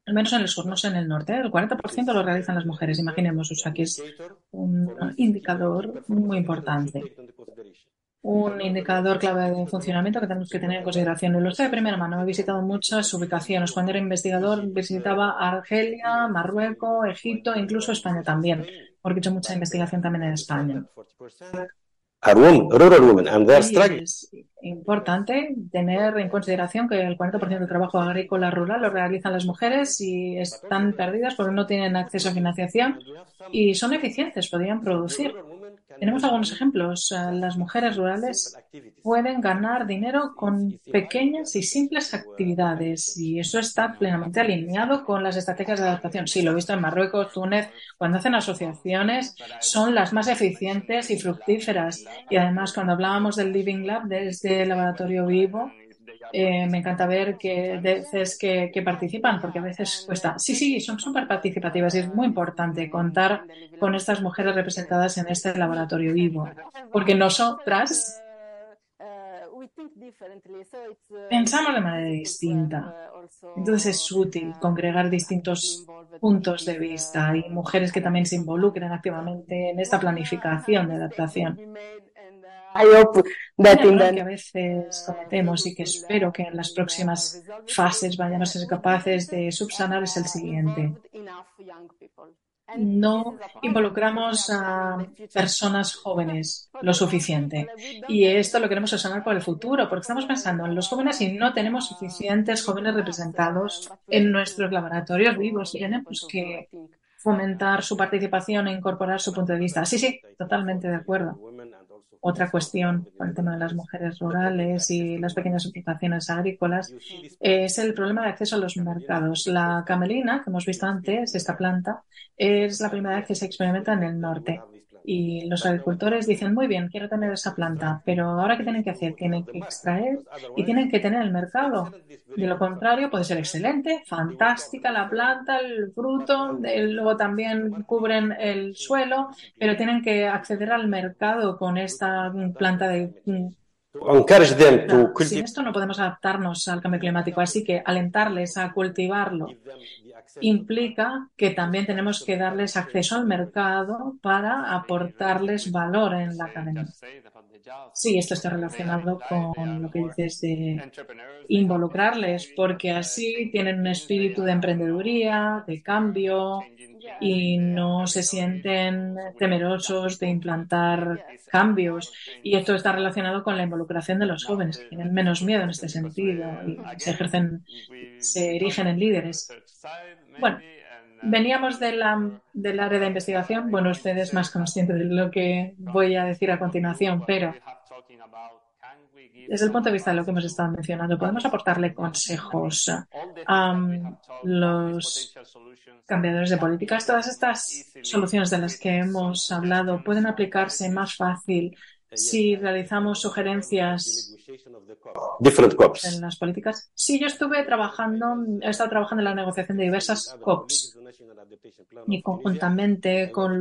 Al menos en el sur, no sé en el norte. El 40% lo realizan las mujeres. Imaginemos, o sea, que es un indicador muy importante. Un indicador clave de funcionamiento que tenemos que tener en consideración. Lo sé de primera mano. He visitado muchas ubicaciones. Cuando era investigador visitaba Argelia, Marruecos, Egipto, incluso España también, porque he hecho mucha investigación también en España. Es importante tener en consideración que el 40% del trabajo agrícola rural lo realizan las mujeres y están perdidas porque no tienen acceso a financiación y son eficientes, podrían producir. Tenemos algunos ejemplos. Las mujeres rurales pueden ganar dinero con pequeñas y simples actividades y eso está plenamente alineado con las estrategias de adaptación. Sí, lo he visto en Marruecos, Túnez, cuando hacen asociaciones son las más eficientes y fructíferas. Y además, cuando hablábamos del Living Lab, desde el laboratorio vivo, me encanta ver que veces que participan, porque a veces cuesta. Sí, son súper participativas y es muy importante contar con estas mujeres representadas en este laboratorio vivo, porque nosotras Pensamos de manera distinta. Entonces es útil congregar distintos puntos de vista y mujeres que también se involucren activamente en esta planificación de adaptación. Un error que a veces cometemos y que espero que en las próximas fases vayamos a ser capaces de subsanar es el siguiente. No involucramos a personas jóvenes lo suficiente. Y esto lo queremos subsanar para el futuro, porque estamos pensando en los jóvenes y no tenemos suficientes jóvenes representados en nuestros laboratorios vivos. Y tenemos que fomentar su participación e incorporar su punto de vista. Sí, totalmente de acuerdo. Otra cuestión con el tema de las mujeres rurales y las pequeñas explotaciones agrícolas es el problema de acceso a los mercados. La camelina, que hemos visto antes, esta planta, es la primera vez que se experimenta en el norte. Y los agricultores dicen, muy bien, quiero tener esa planta, pero ahora ¿qué tienen que hacer? Tienen que extraer y tienen que tener el mercado. De lo contrario, puede ser excelente, fantástica la planta, el fruto, luego también cubren el suelo, pero tienen que acceder al mercado con esta planta de... Sin esto no podemos adaptarnos al cambio climático, así que alentarles a cultivarlo implica que también tenemos que darles acceso al mercado para aportarles valor en la cadena. Sí, esto está relacionado con lo que dices de involucrarles, porque así tienen un espíritu de emprendeduría, de cambio y no se sienten temerosos de implantar cambios. Y esto está relacionado con la involucración de los jóvenes, que tienen menos miedo en este sentido y se erigen en líderes. Bueno, veníamos del área de investigación. Bueno, usted es más consciente de lo que voy a decir a continuación, pero desde el punto de vista de lo que hemos estado mencionando, podemos aportarle consejos a los cambiadores de políticas. Todas estas soluciones de las que hemos hablado pueden aplicarse más fácil si realizamos sugerencias en las políticas. Sí, he estado trabajando en la negociación de diversas COPs y conjuntamente con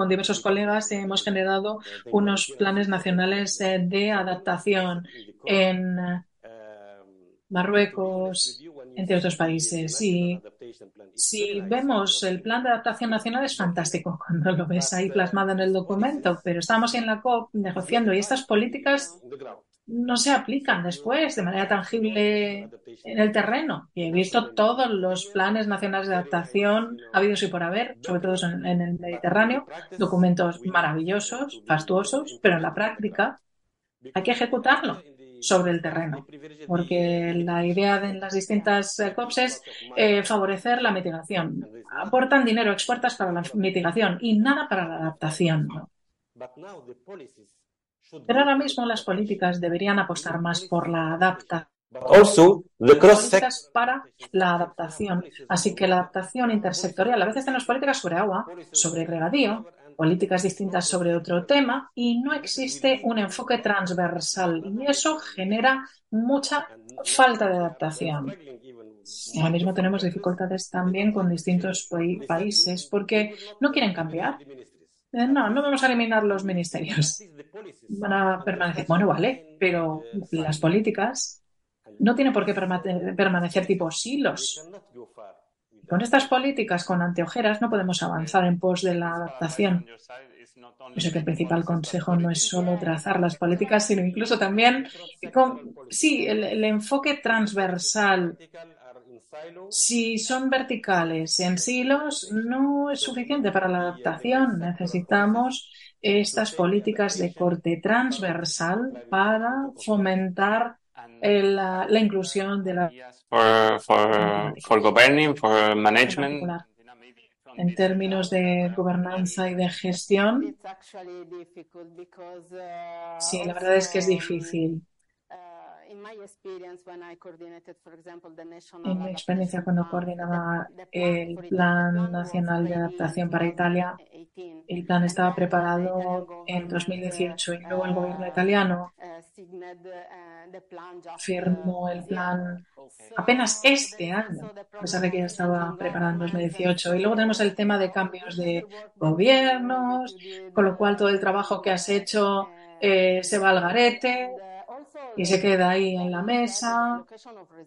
diversos colegas hemos generado unos planes nacionales de adaptación en Marruecos, entre otros países. Y si vemos el plan de adaptación nacional es fantástico cuando lo ves ahí plasmado en el documento, pero estábamos en la COP negociando y estas políticas no se aplican después de manera tangible en el terreno. Y he visto todos los planes nacionales de adaptación habidos y por haber, sobre todo en el Mediterráneo, documentos maravillosos, fastuosos, pero en la práctica hay que ejecutarlo sobre el terreno, porque la idea de las distintas COPs es favorecer la mitigación. Aportan dinero expuertas para la mitigación y nada para la adaptación, ¿no? Pero ahora mismo las políticas deberían apostar más por la adaptación. Políticas para la adaptación. Así que la adaptación intersectorial. A veces tenemos políticas sobre agua, sobre regadío, políticas distintas sobre otro tema y no existe un enfoque transversal. Y eso genera mucha falta de adaptación. Ahora mismo tenemos dificultades también con distintos países porque no quieren cambiar. No vamos a eliminar los ministerios. Van a permanecer. Bueno, vale, pero las políticas no tienen por qué permanecer tipo silos. Con estas políticas, con anteojeras, no podemos avanzar en pos de la adaptación. Yo sé que el principal consejo no es solo trazar las políticas, sino incluso también el enfoque transversal. Si son verticales en silos, no es suficiente para la adaptación. Necesitamos estas políticas de corte transversal para fomentar la inclusión de la for governing, for management. En términos de gobernanza y de gestión, sí, la verdad es que es difícil. En mi experiencia, cuando coordinaba el Plan Nacional de Adaptación para Italia, el plan estaba preparado en 2018 y luego el gobierno italiano firmó el plan apenas este año, a pesar de que ya estaba preparado en 2018. Y luego tenemos el tema de cambios de gobiernos, con lo cual todo el trabajo que has hecho se va al garete. y se queda ahí en la mesa.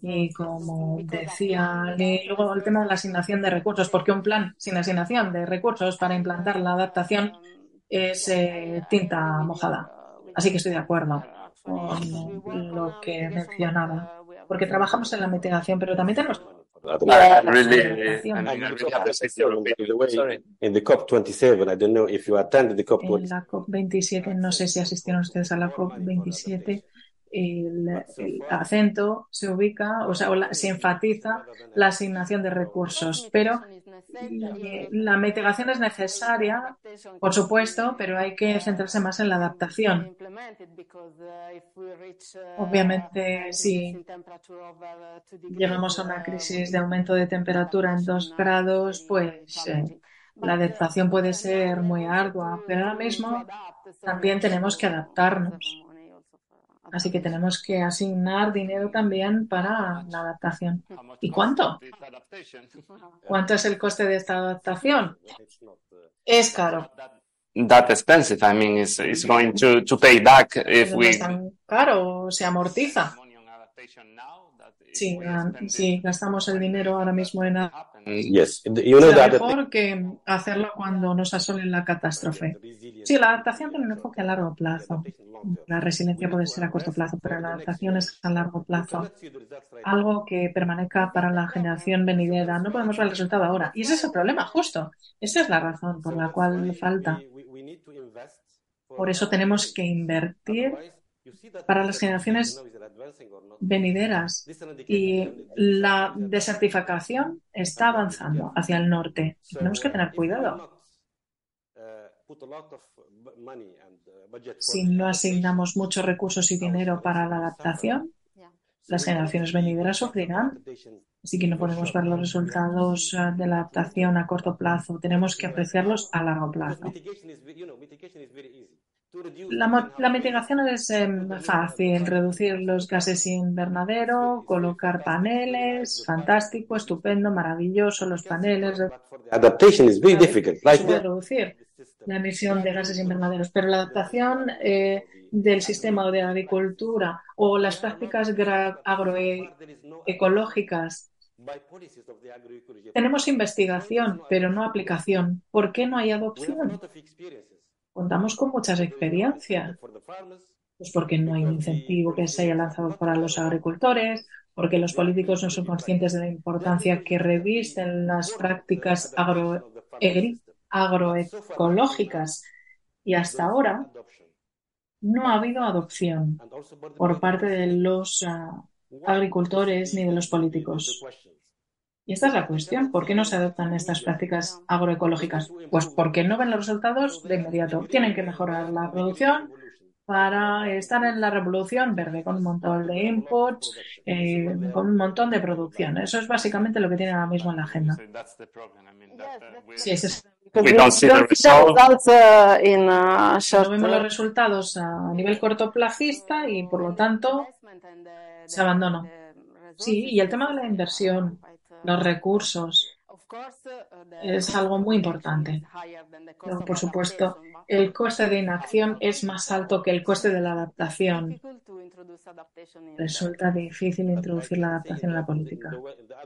Y como decía, y luego el tema de la asignación de recursos, porque un plan sin asignación de recursos para implantar la adaptación es tinta mojada. Así que estoy de acuerdo con lo que mencionaba, porque trabajamos en la mitigación, pero también tenemos In the COP27, I don't know if you attended the en COP27. la COP27, no sé si asistieron ustedes a la COP27, el acento se ubica, o sea, se enfatiza la asignación de recursos, pero la mitigación es necesaria, por supuesto, pero hay que centrarse más en la adaptación. Obviamente, si llegamos a una crisis de aumento de temperatura en 2 grados, pues la adaptación puede ser muy ardua, pero ahora mismo también tenemos que adaptarnos. Así que tenemos que asignar dinero también para la adaptación. ¿Y cuánto? ¿Cuánto es el coste de esta adaptación? Es caro. That expensive. I mean, it's going to pay back if No we es tan caro, se amortiza. Si gastamos el dinero ahora mismo en Yes, you know será that mejor que hacerlo cuando nos asole la catástrofe. Sí, la adaptación tiene un enfoque a largo plazo. La resiliencia puede ser a corto plazo, pero la adaptación es a largo plazo. Algo que permanezca para la generación venidera. No podemos ver el resultado ahora. Y ese es el problema, justo. Esa es la razón por la cual falta. Por eso tenemos que invertir para las generaciones venideras. Y la desertificación está avanzando hacia el norte. Tenemos que tener cuidado. Si no asignamos muchos recursos y dinero para la adaptación, las generaciones venideras sufrirán. Así que no podemos ver los resultados de la adaptación a corto plazo. Tenemos que apreciarlos a largo plazo. La mitigación es fácil, reducir los gases invernadero, colocar paneles, fantástico, estupendo, maravilloso, los paneles. adaptation is very difficult. Se puede reducir la emisión de gases invernaderos, pero la adaptación del sistema de agricultura o las prácticas agroecológicas. Tenemos investigación, pero no aplicación. ¿Por qué no hay adopción? Contamos con muchas experiencias. Pues porque no hay un incentivo que se haya lanzado para los agricultores, porque los políticos no son conscientes de la importancia que revisten las prácticas agroecológicas. Y hasta ahora no ha habido adopción por parte de los agricultores ni de los políticos. Y esta es la cuestión. ¿Por qué no se adoptan estas prácticas agroecológicas? Pues porque no ven los resultados de inmediato. Tienen que mejorar la producción para estar en la revolución verde, con un montón de inputs, con un montón de producción. Eso es básicamente lo que tiene ahora mismo en la agenda. Sí, ese es. We don't see the results. No vemos los resultados a nivel cortoplacista y, por lo tanto, se abandona. Sí, y el tema de la inversión, los recursos, es algo muy importante. Luego, por supuesto, el coste de inacción es más alto que el coste de la adaptación. Resulta difícil introducir la adaptación en la política,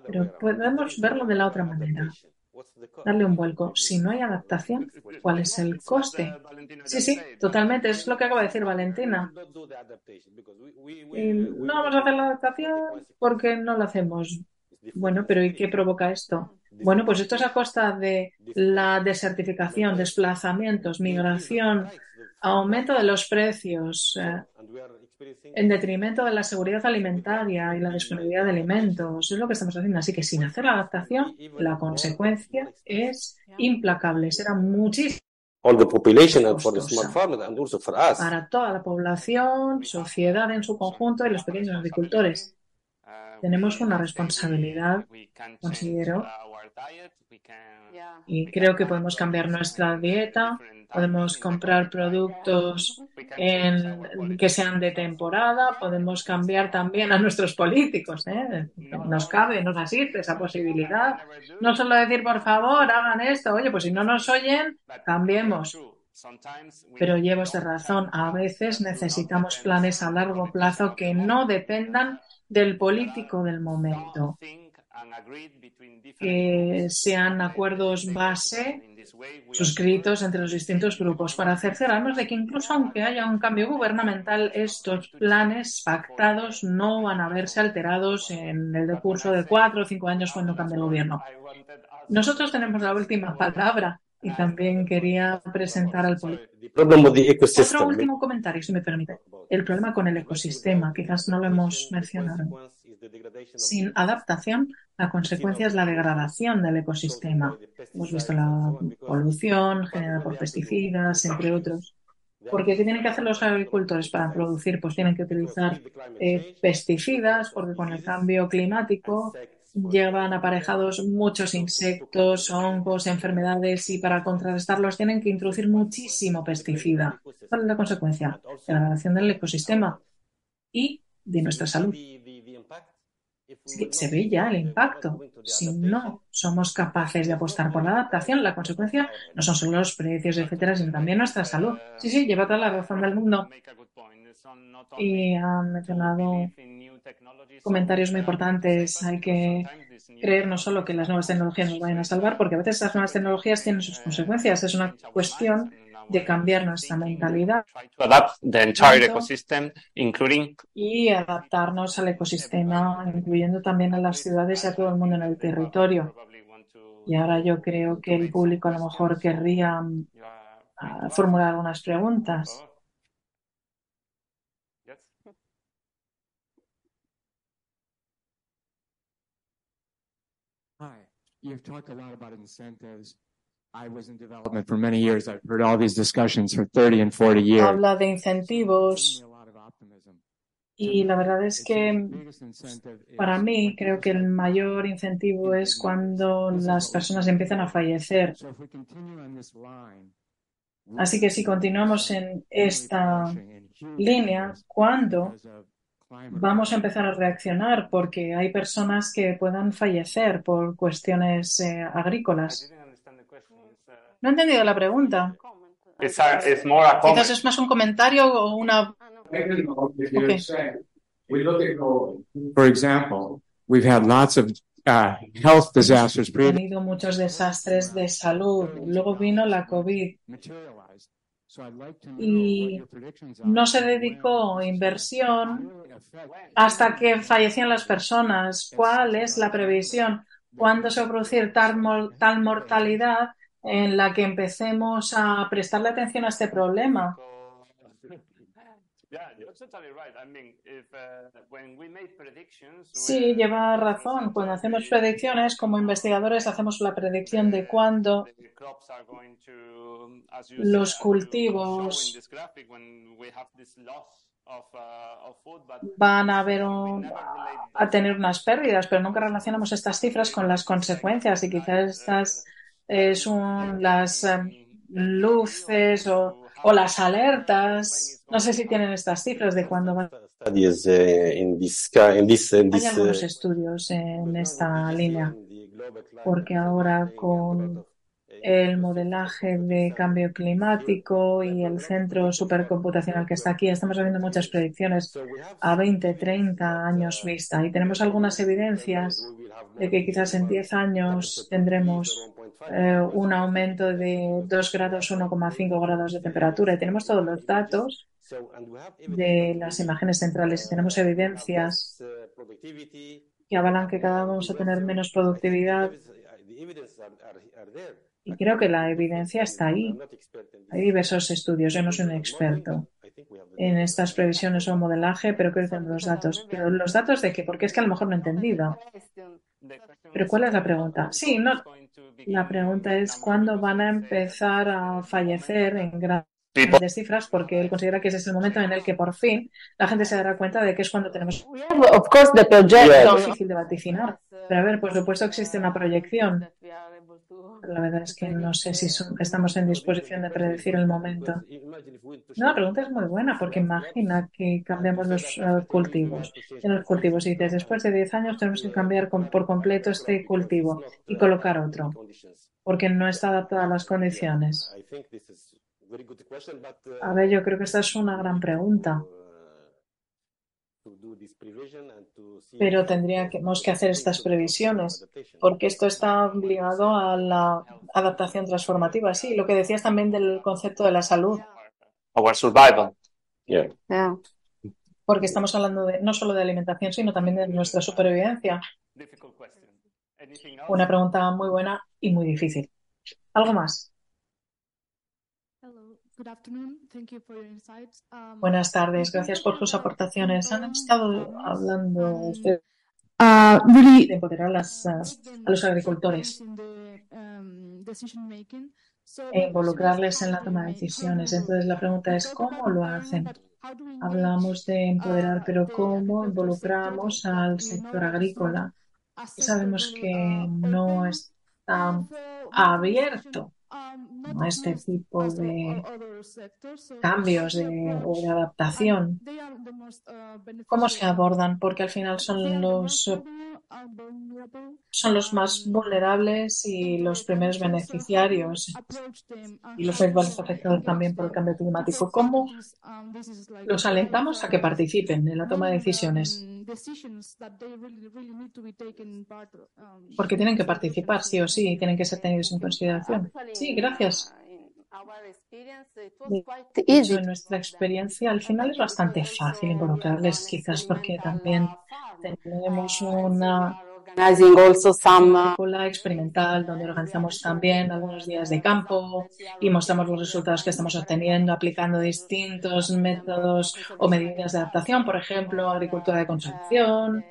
pero podemos verlo de la otra manera. Darle un vuelco. Si no hay adaptación, ¿cuál es el coste? Sí, totalmente. Es lo que acaba de decir Valentina. Y no vamos a hacer la adaptación porque no lo hacemos. Bueno, pero ¿y qué provoca esto? Bueno, pues esto es a costa de la desertificación, desplazamientos, migración, aumento de los precios, en detrimento de la seguridad alimentaria y la disponibilidad de alimentos. Es lo que estamos haciendo. Así que sin hacer la adaptación, la consecuencia es implacable. Será muchísimo costosa para toda la población, sociedad en su conjunto y los pequeños agricultores. Tenemos una responsabilidad, considero, y creo que podemos cambiar nuestra dieta, podemos comprar productos que sean de temporada, podemos cambiar también a nuestros políticos. Nos cabe, nos asiste esa posibilidad. No solo decir, por favor, hagan esto. Oye, pues si no nos oyen, cambiemos. Pero llevo esta razón. A veces necesitamos planes a largo plazo que no dependan del político del momento, que sean acuerdos base suscritos entre los distintos grupos para cerciorarnos de que incluso aunque haya un cambio gubernamental, estos planes pactados no van a verse alterados en el decurso de 4 o 5 años cuando cambie el gobierno. Nosotros tenemos la última palabra y también quería presentar al político. Otro último comentario, si me permite. El problema con el ecosistema, quizás no lo hemos mencionado. Sin adaptación, la consecuencia es la degradación del ecosistema. Hemos visto la polución generada por pesticidas, entre otros. Porque ¿qué tienen que hacer los agricultores para producir? Pues tienen que utilizar pesticidas, porque con el cambio climático llevan aparejados muchos insectos, hongos, enfermedades, y para contrarrestarlos tienen que introducir muchísimo pesticida. ¿Cuál es la consecuencia? Degradación del ecosistema y de nuestra salud. Se ve ya el impacto. Si no somos capaces de apostar por la adaptación, la consecuencia no son solo los precios, etcétera, sino también nuestra salud. Sí, lleva toda la razón del mundo. Y han mencionado comentarios muy importantes. Hay que creer no solo que las nuevas tecnologías nos vayan a salvar, porque a veces las nuevas tecnologías tienen sus consecuencias. Es una cuestión de cambiar nuestra mentalidad y adaptarnos al ecosistema, incluyendo también a las ciudades y a todo el mundo en el territorio. Y ahora yo creo que el público a lo mejor querría formular algunas preguntas. Hi, you've talked a lot about incentives. I was in development for many years. I've heard all these discussions for 30 and 40 years. Habla de incentivos y la verdad es que para mí creo que el mayor incentivo es cuando las personas empiezan a fallecer. Así que si continuamos en esta línea, ¿cuándo vamos a empezar a reaccionar? Porque hay personas que puedan fallecer por cuestiones agrícolas. No he entendido la pregunta. Quizás es más un comentario o una... Okay. For example, we've had lots of health disasters. Hemos tenido muchos desastres de salud. Luego vino la COVID. Y no se dedicó inversión hasta que fallecían las personas. ¿Cuál es la previsión? ¿Cuándo se va a producir tal mortalidad en la que empecemos a prestarle atención a este problema? Sí, lleva razón. Cuando hacemos predicciones, como investigadores, hacemos la predicción de cuándo los cultivos van a tener unas pérdidas, pero nunca relacionamos estas cifras con las consecuencias, y quizás estas son las luces o las alertas. No sé si tienen estas cifras de cuándo van. Hay algunos estudios en esta línea, porque ahora con el modelaje de cambio climático y el centro supercomputacional que está aquí, estamos haciendo muchas predicciones a 20, 30 años vista, y tenemos algunas evidencias de que quizás en 10 años tendremos un aumento de 2 grados, 1,5 grados de temperatura, y tenemos todos los datos de las imágenes centrales y tenemos evidencias que avalan que cada vez vamos a tener menos productividad. Y creo que la evidencia está ahí. Hay diversos estudios. Yo no soy un experto en estas previsiones o modelaje, pero creo que tengo los datos. ¿Pero los datos de qué? Porque es que a lo mejor no he entendido. ¿Pero cuál es la pregunta? Sí, no. La pregunta es ¿cuándo van a empezar a fallecer en grandes cifras? Porque él considera que ese es el momento en el que por fin la gente se dará cuenta de que es cuando tenemos... Es difícil de vaticinar. Pero a ver, por supuesto existe una proyección. La verdad es que no sé si estamos en disposición de predecir el momento. No, la pregunta es muy buena, porque imagina que cambiamos los cultivos. En los cultivos, y dices, después de 10 años tenemos que cambiar por completo este cultivo y colocar otro, porque no está adaptado a las condiciones. A ver, yo creo que esta es una gran pregunta, pero tendríamos que hacer estas previsiones, porque esto está obligado a la adaptación transformativa. Sí, lo que decías también del concepto de la salud, Our survival. Yeah. Yeah. porque estamos hablando no solo de alimentación, sino también de nuestra supervivencia. Una pregunta muy buena y muy difícil. ¿Algo más? Buenas tardes, gracias por sus aportaciones. Han estado hablando ustedes de empoderar a los agricultores e involucrarles en la toma de decisiones. Entonces la pregunta es, ¿cómo lo hacen? Hablamos de empoderar, pero ¿cómo involucramos al sector agrícola? Sabemos que no está abierto a este tipo de cambios o de adaptación. ¿Cómo se abordan? Porque al final son los más vulnerables y los primeros beneficiarios y los principales afectados también por el cambio climático. ¿Cómo los alentamos a que participen en la toma de decisiones? Porque tienen que participar, sí o sí, y tienen que ser tenidos en consideración. Sí, gracias. De hecho, en nuestra experiencia, al final es bastante fácil involucrarles, quizás porque también tenemos una escuela experimental donde organizamos también algunos días de campo y mostramos los resultados que estamos obteniendo aplicando distintos métodos o medidas de adaptación, por ejemplo, agricultura de conservación,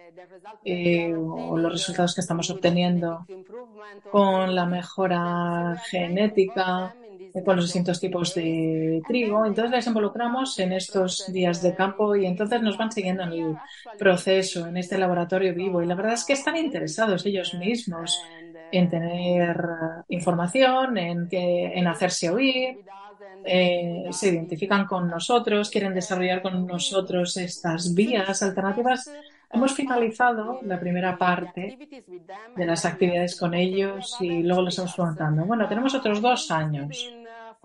o los resultados que estamos obteniendo con la mejora genética, con los distintos tipos de trigo. Entonces les involucramos en estos días de campo y entonces nos van siguiendo en el proceso, en este laboratorio vivo. Y la verdad es que están interesados ellos mismos en tener información, en hacerse oír. Se identifican con nosotros, quieren desarrollar con nosotros estas vías alternativas. Hemos finalizado la primera parte de las actividades con ellos y luego les estamos preguntando, bueno, tenemos otros 2 años.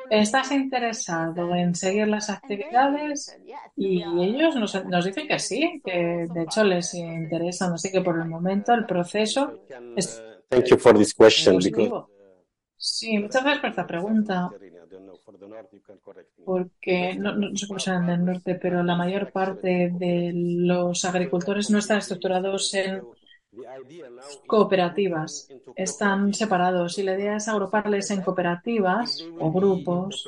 ¿Estás interesado en seguir las actividades? Y ellos nos dicen que sí, que de hecho les interesan, así que por el momento el proceso es Thank you for this question positivo. Sí, muchas gracias por esta pregunta, porque no sé cómo será en el norte, pero la mayor parte de los agricultores no están estructurados en cooperativas, están separados y la idea es agruparles en cooperativas o grupos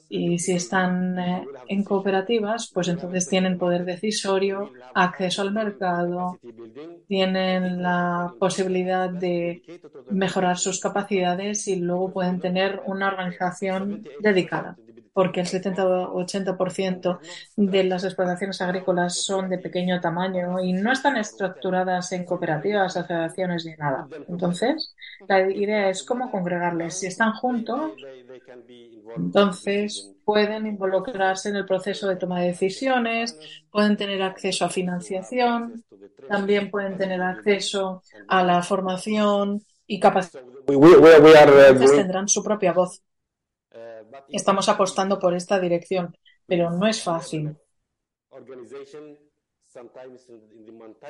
y si están en cooperativas, pues entonces tienen poder decisorio, acceso al mercado, tienen la posibilidad de mejorar sus capacidades y luego pueden tener una organización dedicada, porque el 70 o 80% de las explotaciones agrícolas son de pequeño tamaño y no están estructuradas en cooperativas, asociaciones ni nada. Entonces, la idea es cómo congregarles. Si están juntos, entonces pueden involucrarse en el proceso de toma de decisiones, pueden tener acceso a financiación, también pueden tener acceso a la formación y capacidad. Entonces tendrán su propia voz. Estamos apostando por esta dirección, pero no es fácil.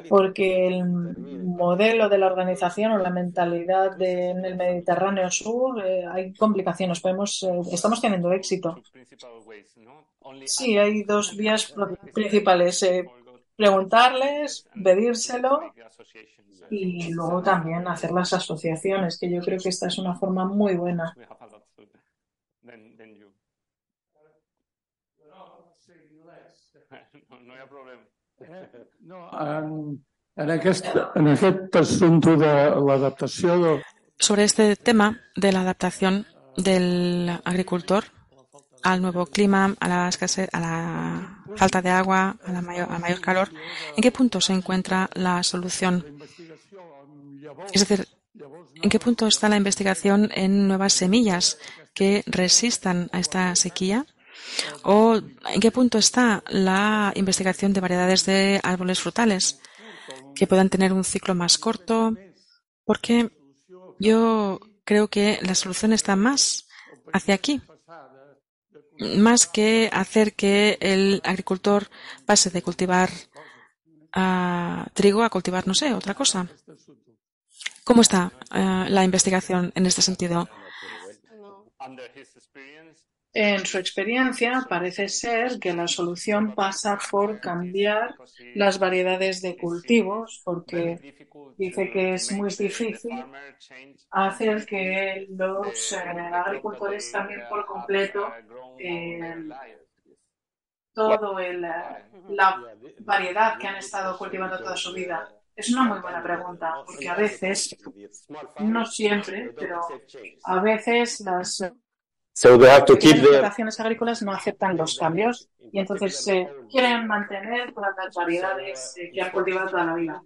Porque el modelo de la organización o la mentalidad en el Mediterráneo Sur hay complicaciones. Estamos teniendo éxito. Sí, hay 2 vías principales. Preguntarles, pedírselo y luego también hacer las asociaciones, que yo creo que esta es una forma muy buena. No hi ha problema. En aquest assumpte de l'adaptació Sobre este tema de la adaptación del agricultor al nuevo clima, a la escasez, a la falta de agua, a mayor calor, ¿en qué punto se encuentra la solución? Es decir, ¿en qué punto está la investigación en nuevas semillas que resistan a esta sequía? ¿O en qué punto está la investigación de variedades de árboles frutales que puedan tener un ciclo más corto? Porque yo creo que la solución está más hacia aquí. más que hacer que el agricultor pase de cultivar trigo a cultivar, no sé, otra cosa. ¿Cómo está la investigación en este sentido? En su experiencia, parece ser que la solución pasa por cambiar las variedades de cultivos, porque dice que es muy difícil hacer que los agricultores cambien por completo la variedad que han estado cultivando toda su vida. Es una muy buena pregunta, porque a veces, no siempre, pero a veces las So they have to keep their explotaciones agrícolas no aceptan los cambios y entonces quieren mantener todas las variedades que han cultivado toda la vida.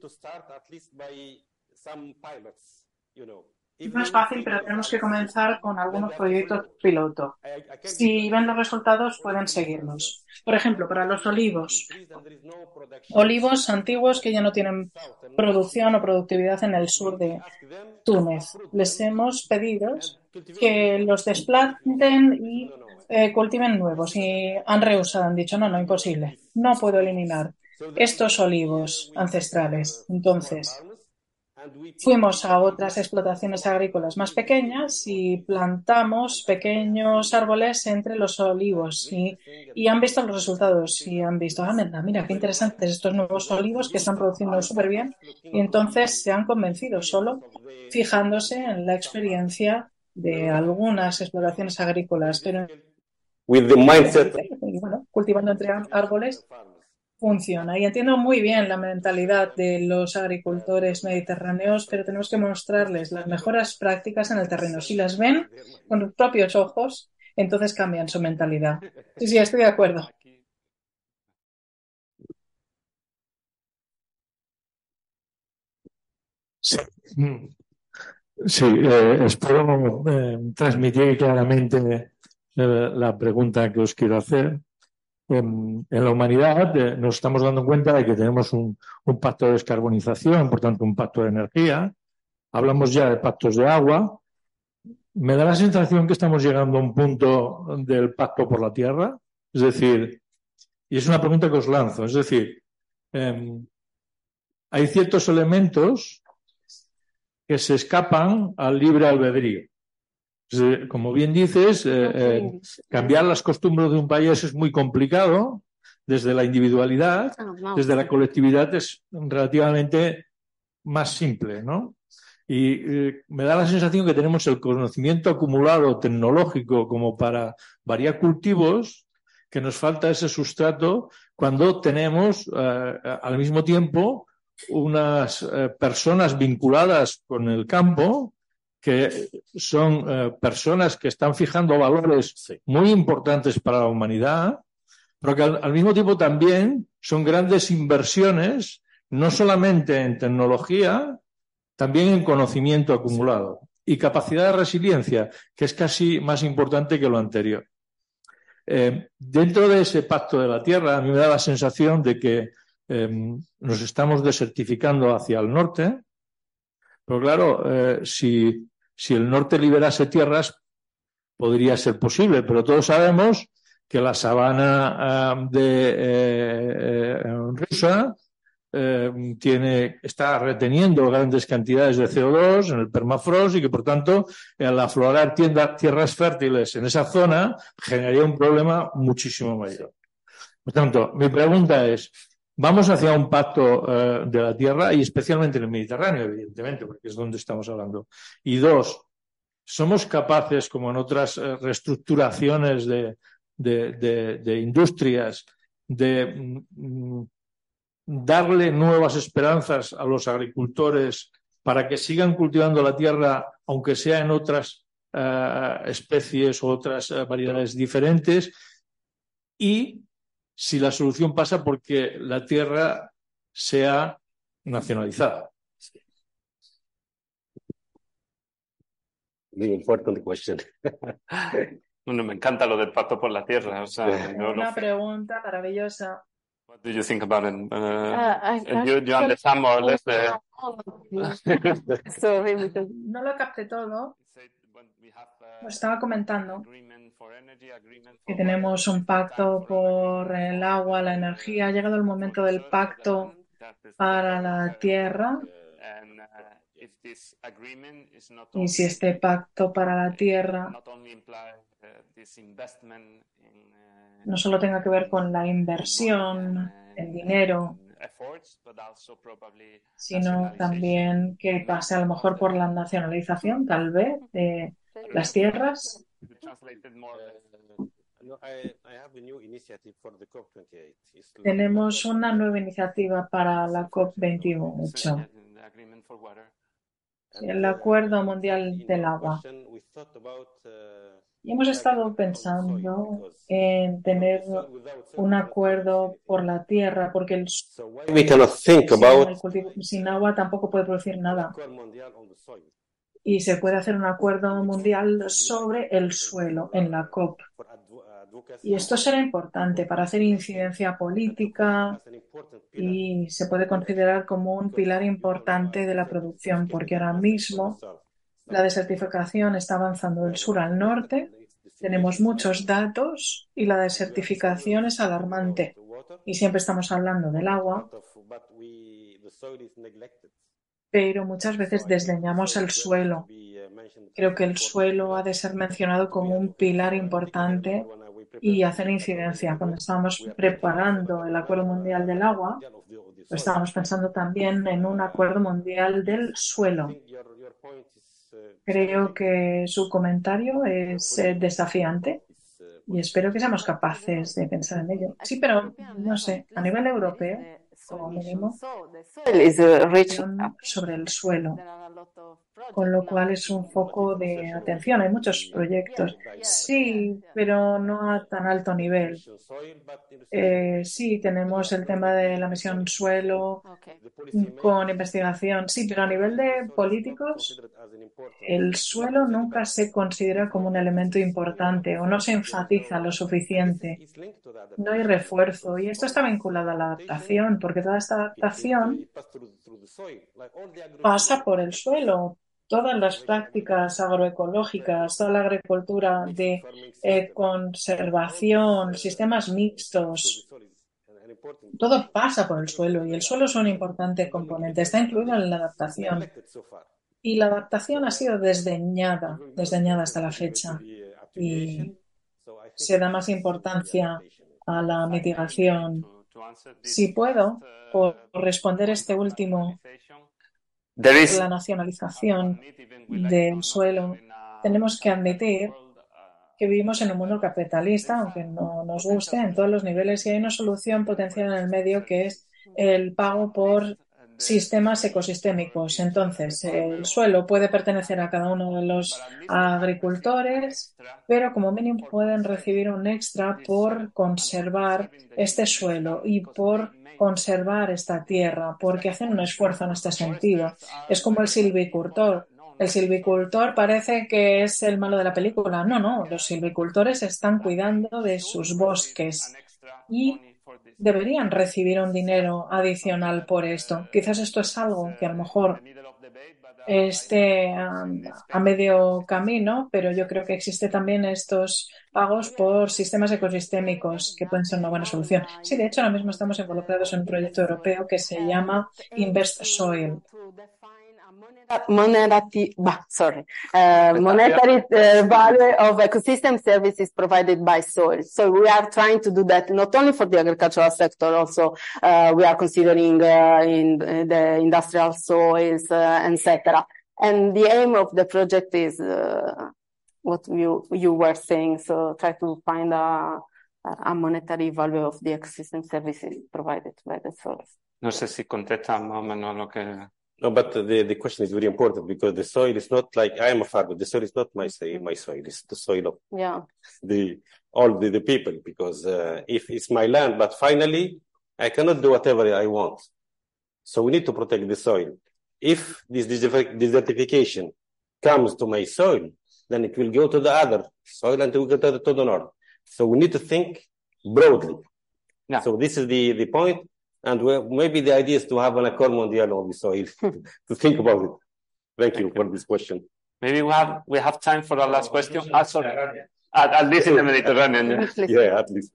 No es fácil, pero tenemos que comenzar con algunos proyectos piloto. Si ven los resultados, pueden seguirlos. Por ejemplo, para los olivos. Olivos antiguos que ya no tienen producción o productividad en el sur de Túnez. Les hemos pedido que los desplanten y cultiven nuevos. Y han rehusado, han dicho, no, imposible. No puedo eliminar estos olivos ancestrales. Entonces, fuimos a otras explotaciones agrícolas más pequeñas y plantamos pequeños árboles entre los olivos y han visto los resultados y han visto, mira, qué interesantes estos nuevos olivos que están produciendo súper bien y entonces se han convencido solo fijándose en la experiencia de algunas explotaciones agrícolas, pero with the mindset. bueno, cultivando entre árboles funciona. Y entiendo muy bien la mentalidad de los agricultores mediterráneos, pero tenemos que mostrarles las mejores prácticas en el terreno. Si las ven con sus propios ojos, entonces cambian su mentalidad. Sí, estoy de acuerdo. Sí, espero transmitir claramente la pregunta que os quiero hacer. En la humanidad nos estamos dando cuenta de que tenemos un pacto de descarbonización, por tanto un pacto de energía. Hablamos ya de pactos de agua. Me da la sensación que estamos llegando a un punto del pacto por la tierra. Es decir, y es una pregunta que os lanzo, es decir, hay ciertos elementos que se escapan al libre albedrío. Como bien dices, cambiar las costumbres de un país es muy complicado desde la individualidad, desde la colectividad es relativamente más simple, ¿no? Y me da la sensación que tenemos el conocimiento acumulado tecnológico como para variar cultivos, que nos falta ese sustrato cuando tenemos al mismo tiempo unas personas vinculadas con el campo que son personas que están fijando valores muy importantes para la humanidad, pero que al mismo tiempo también son grandes inversiones, no solamente en tecnología, también en conocimiento acumulado y capacidad de resiliencia, que es casi más importante que lo anterior. Dentro de ese pacto de la tierra, a mí me da la sensación de que nos estamos desertificando hacia el norte, pero claro, si el norte liberase tierras, podría ser posible, pero todos sabemos que la sabana rusa está reteniendo grandes cantidades de CO2 en el permafrost y que, por tanto, al aflorar tierras fértiles en esa zona generaría un problema muchísimo mayor. Por tanto, mi pregunta es, ¿vamos hacia un pacto de la tierra y especialmente en el Mediterráneo, evidentemente, porque es donde estamos hablando? Y dos, ¿somos capaces, como en otras reestructuraciones de industrias, de darle nuevas esperanzas a los agricultores para que sigan cultivando la tierra, aunque sea en otras especies o otras variedades diferentes? Y si la solución pasa porque la tierra sea nacionalizada. Muy importante cuestión. Bueno, me encanta lo del pacto por la tierra. O sea, una pregunta maravillosa. What do you think about it? You understand more or less Sorry, because no lo capté todo. Estaba comentando que tenemos un pacto por el agua, la energía. Ha llegado el momento del pacto para la tierra. Y si este pacto para la tierra no solo tenga que ver con la inversión, el dinero, sino también que pase a lo mejor por la nacionalización, tal vez, de las tierras. Tenemos una nueva iniciativa para la COP28, el Acuerdo Mundial del Agua. Y hemos estado pensando en tener un acuerdo por la tierra, porque el cultivo sin agua tampoco puede producir nada. Y se puede hacer un acuerdo mundial sobre el suelo en la COP. Y esto será importante para hacer incidencia política y se puede considerar como un pilar importante de la producción, porque ahora mismo la desertificación está avanzando del sur al norte, tenemos muchos datos y la desertificación es alarmante. Y siempre estamos hablando del agua, pero muchas veces desdeñamos el suelo. Creo que el suelo ha de ser mencionado como un pilar importante y hacer incidencia. Cuando estábamos preparando el Acuerdo Mundial del Agua, pues estábamos pensando también en un Acuerdo Mundial del Suelo. Creo que su comentario es desafiante y espero que seamos capaces de pensar en ello. Sí, pero no sé, a nivel europeo, como mínimo, sobre el suelo, con lo cual es un foco de atención. Hay muchos proyectos, sí, pero no a tan alto nivel. Sí, tenemos el tema de la misión suelo con investigación, sí, pero a nivel de políticos, el suelo nunca se considera como un elemento importante o no se enfatiza lo suficiente. No hay refuerzo y esto está vinculado a la adaptación, porque toda esta adaptación pasa por el suelo. Todas las prácticas agroecológicas, toda la agricultura de conservación, sistemas mixtos, todo pasa por el suelo y el suelo es un importante componente. Está incluido en la adaptación y la adaptación ha sido desdeñada hasta la fecha y se da más importancia a la mitigación. Si puedo, por responder este último, la nacionalización del suelo, tenemos que admitir que vivimos en un mundo capitalista, aunque no nos guste, en todos los niveles, y hay una solución potencial en el medio que es el pago por sistemas ecosistémicos. Entonces, el suelo puede pertenecer a cada uno de los agricultores, pero como mínimo pueden recibir un extra por conservar este suelo y por conservar esta tierra, porque hacen un esfuerzo en este sentido. Es como el silvicultor. El silvicultor parece que es el malo de la película. No, los silvicultores están cuidando de sus bosques y deberían recibir un dinero adicional por esto. Quizás esto es algo que a lo mejor esté a medio camino, pero yo creo que existe también estos pagos por sistemas ecosistémicos que pueden ser una buena solución. Sí, de hecho, ahora mismo estamos involucrados en un proyecto europeo que se llama Invest Soil. Monetary value of ecosystem services provided by soil. So we are trying to do that not only for the agricultural sector, also we are considering in the industrial soils, etc. And the aim of the project is what you were saying. So try to find a monetary value of the ecosystem services provided by the soils. No sé si contesta más o menos lo que... No, but the question is very important because the soil is not like I am a farmer. The soil is not my soil. It's the soil of all the people. Because if it's my land, but finally I cannot do whatever I want. So we need to protect the soil. If this desertification comes to my soil, then it will go to the other soil and it will go to the north. So we need to think broadly. Yeah. So this is the point. And maybe the idea is to have an Accord Mondial on the soil to think about it. Thank you for this question. Maybe we have time for the last question. Sorry. At least in the Mediterranean. Yeah, at least.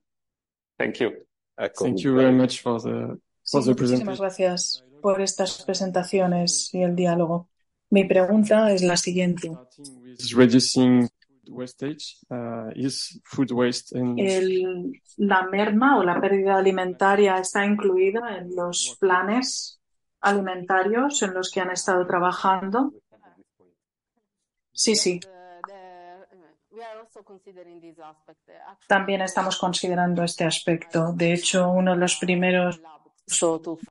Thank you. Thank you very much for the Muchísimas presentation. gracias por estas presentaciones y el diálogo. Mi pregunta es la siguiente. With reducing wastage, is food waste in ¿La merma o la pérdida alimentaria está incluida en los planes alimentarios en los que han estado trabajando? Sí. También estamos considerando este aspecto. De hecho, uno de los primeros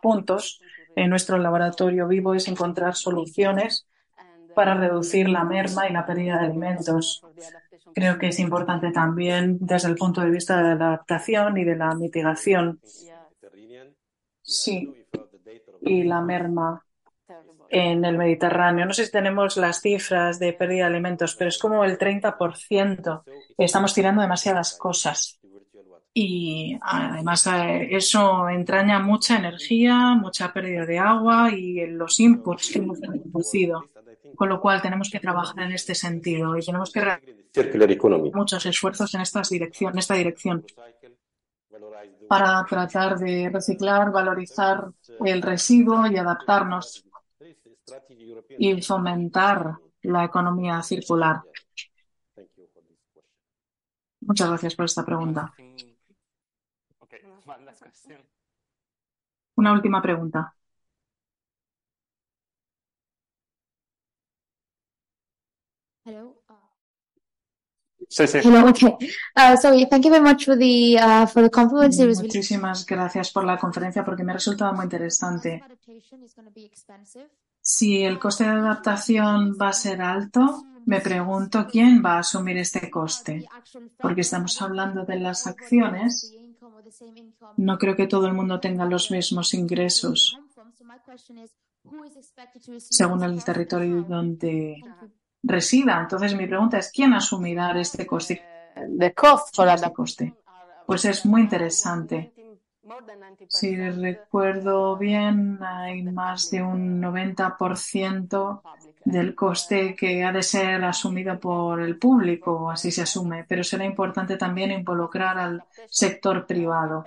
puntos en nuestro laboratorio vivo es encontrar soluciones para reducir la merma y la pérdida de alimentos. Creo que es importante también desde el punto de vista de la adaptación y de la mitigación. Sí, y la merma en el Mediterráneo. No sé si tenemos las cifras de pérdida de alimentos, pero es como el 30%. Estamos tirando demasiadas cosas. Y además eso entraña mucha energía, mucha pérdida de agua y los inputs que hemos producido. Con lo cual tenemos que trabajar en este sentido y tenemos que Circular economy. muchos esfuerzos en esta dirección para tratar de reciclar, valorizar el residuo y adaptarnos y fomentar la economía circular. Muchas gracias por esta pregunta. Una última pregunta. Hello. Sí. Hello. Okay. So thank you very much for the conference. It was really Muchísimas gracias por la conferencia porque me ha resultado muy interesante. adaptation is going to be expensive. Si el coste de adaptación va a ser alto, me pregunto quién va a asumir este coste. Porque estamos hablando de las acciones, no creo que todo el mundo tenga los mismos ingresos según el territorio donde resida. Entonces mi pregunta es ¿quién asumirá este coste? The cost for Este coste. Pues es muy interesante. Si recuerdo bien, hay más de un 90% del coste que ha de ser asumido por el público, o así se asume, pero será importante también involucrar al sector privado,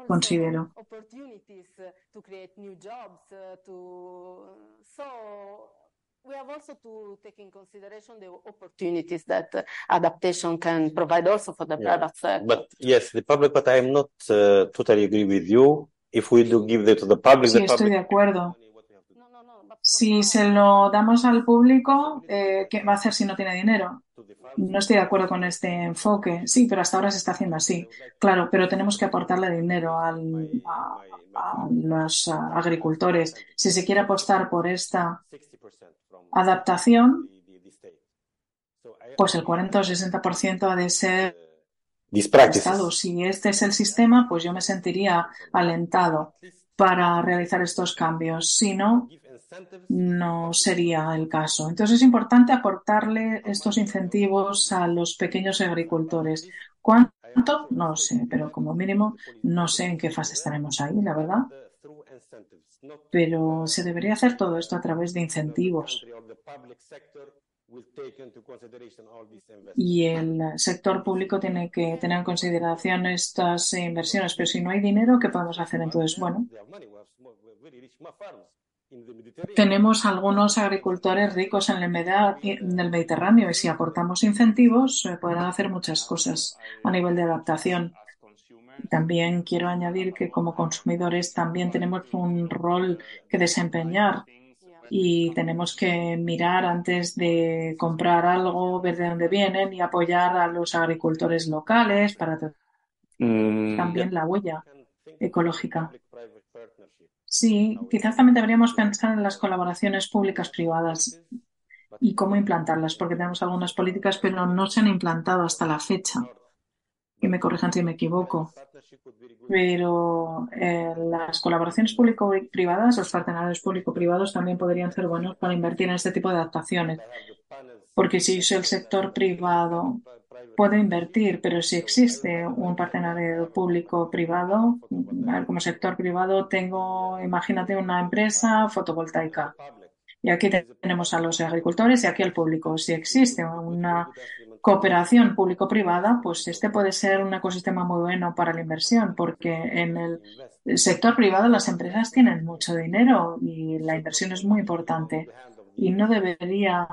considero. We have also to take in consideration the opportunities that adaptation can provide also for the private sector. But yes, the public, but I am not totally agree with you. If we do give it to the public, Sí, estoy de acuerdo. Si se lo damos al público, ¿qué va a hacer si no tiene dinero? No estoy de acuerdo con este enfoque. Sí, pero hasta ahora se está haciendo así. Claro, pero tenemos que aportarle dinero a los agricultores. Si se quiere apostar por esta adaptación, pues el 40 o 60% ha de ser Estado. Si este es el sistema, pues yo me sentiría alentado para realizar estos cambios. Si no, no sería el caso. Entonces es importante aportarle estos incentivos a los pequeños agricultores. ¿Cuánto? No lo sé, pero como mínimo no sé en qué fase estaremos ahí, la verdad. Pero se debería hacer todo esto a través de incentivos. Y el sector público tiene que tener en consideración estas inversiones. Pero si no hay dinero, ¿qué podemos hacer? Entonces, bueno, tenemos algunos agricultores ricos en el Mediterráneo y si aportamos incentivos, se podrán hacer muchas cosas a nivel de adaptación. También quiero añadir que como consumidores también tenemos un rol que desempeñar y tenemos que mirar antes de comprar algo, ver de dónde vienen y apoyar a los agricultores locales para también la huella ecológica. Sí, quizás también deberíamos pensar en las colaboraciones públicas-privadas y cómo implantarlas, porque tenemos algunas políticas, pero no se han implantado hasta la fecha. Y me corrijan si me equivoco. Pero las colaboraciones público-privadas, los partenarios público-privados también podrían ser buenos para invertir en este tipo de adaptaciones. Porque si el sector privado puede invertir, pero si existe un partenario público-privado, como sector privado imagínate una empresa fotovoltaica Y aquí tenemos a los agricultores y aquí al público. Si existe una cooperación público-privada, pues este puede ser un ecosistema muy bueno para la inversión, porque en el sector privado las empresas tienen mucho dinero y la inversión es muy importante y no debería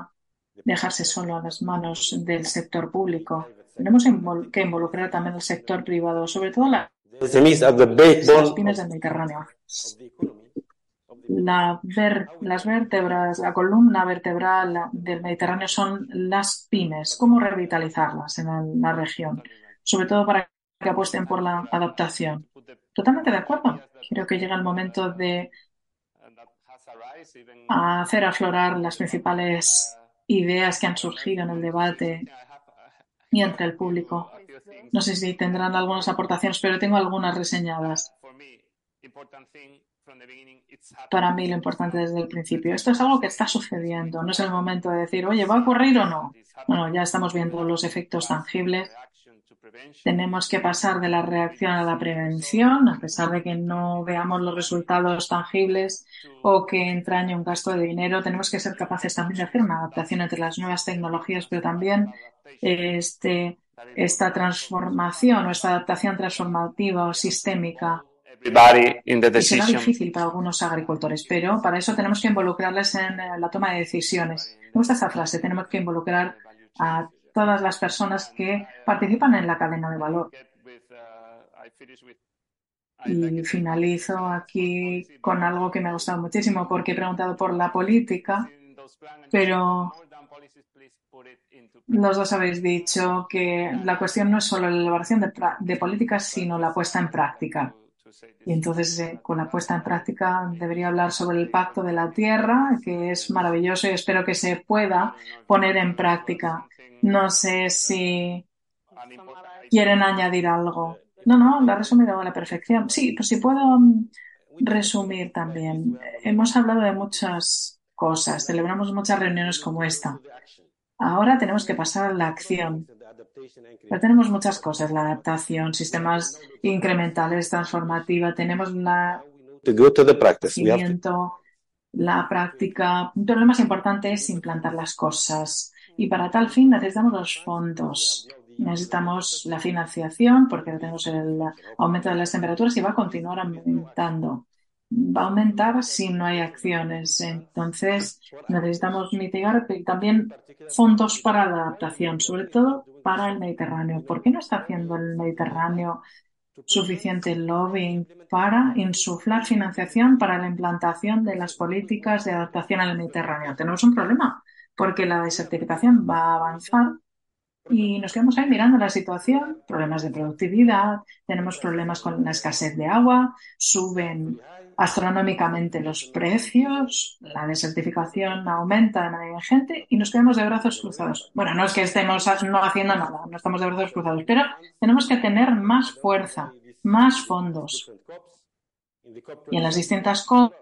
dejarse solo a las manos del sector público. Tenemos que involucrar también al sector privado, sobre todo las pymes del Mediterráneo. Las vértebras, la columna vertebral del Mediterráneo son las pymes. ¿Cómo revitalizarlas en la región? Sobre todo para que apuesten por la adaptación. Totalmente de acuerdo. Creo que llega el momento de hacer aflorar las principales ideas que han surgido en el debate y entre el público. No sé si tendrán algunas aportaciones, pero tengo algunas reseñadas. Para mí lo importante desde el principio. Esto es algo que está sucediendo. No es el momento de decir, oye, ¿va a ocurrir o no? Bueno, ya estamos viendo los efectos tangibles. Tenemos que pasar de la reacción a la prevención, a pesar de que no veamos los resultados tangibles o que entrañe un gasto de dinero. Tenemos que ser capaces también de hacer una adaptación entre las nuevas tecnologías, pero también esta transformación o esta adaptación transformativa o sistémica. Y será difícil para algunos agricultores, pero para eso tenemos que involucrarles en la toma de decisiones. Me gusta esta frase, tenemos que involucrar a todas las personas que participan en la cadena de valor. Y finalizo aquí con algo que me ha gustado muchísimo porque he preguntado por la política, pero los dos habéis dicho que la cuestión no es solo la elaboración de políticas, sino la puesta en práctica. Y entonces, con la puesta en práctica, debería hablar sobre el Pacto de la Tierra, que es maravilloso y espero que se pueda poner en práctica. No sé si quieren añadir algo. No, lo he resumido a la perfección. Sí, pues si puedo resumir también. Hemos hablado de muchas cosas, celebramos muchas reuniones como esta. Ahora tenemos que pasar a la acción. Pero tenemos muchas cosas, la adaptación, sistemas incrementales, transformativa, tenemos la práctica, pero lo más importante es implantar las cosas. Y para tal fin necesitamos los fondos, necesitamos la financiación, porque tenemos el aumento de las temperaturas y va a continuar aumentando. Va a aumentar si no hay acciones. Entonces, necesitamos mitigar también fondos para la adaptación, sobre todo para el Mediterráneo. ¿Por qué no está haciendo el Mediterráneo suficiente lobbying para insuflar financiación para la implantación de las políticas de adaptación al Mediterráneo? Tenemos un problema, porque la desertificación va a avanzar y nos quedamos ahí mirando la situación, problemas de productividad, tenemos problemas con la escasez de agua, suben astronómicamente los precios, la desertificación aumenta de manera ingente y nos quedamos de brazos cruzados. Bueno, no es que estemos no haciendo nada, no estamos de brazos cruzados, pero tenemos que tener más fuerza, más fondos. Y en las distintas COP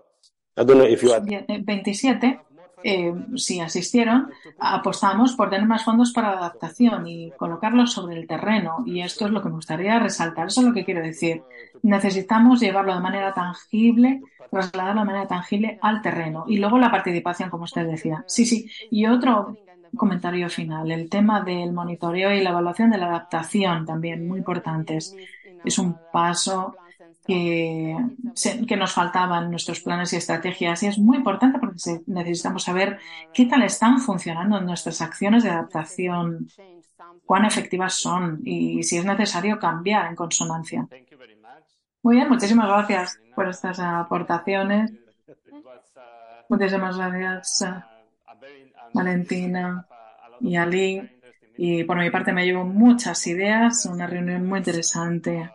27, si asistieron, apostamos por tener más fondos para la adaptación y colocarlos sobre el terreno. Y esto es lo que me gustaría resaltar. Eso es lo que quiero decir. Necesitamos llevarlo de manera tangible, trasladarlo de manera tangible al terreno. Y luego la participación, como usted decía. Sí. Y otro comentario final. El tema del monitoreo y la evaluación de la adaptación también, muy importantes. Es un paso que nos faltaban en nuestros planes y estrategias y es muy importante porque necesitamos saber qué tal están funcionando nuestras acciones de adaptación, cuán efectivas son y si es necesario cambiar en consonancia. Muy bien, muchísimas gracias por estas aportaciones. Muchísimas gracias, Valentina y Ali. Y por mi parte me llevo muchas ideas, una reunión muy interesante.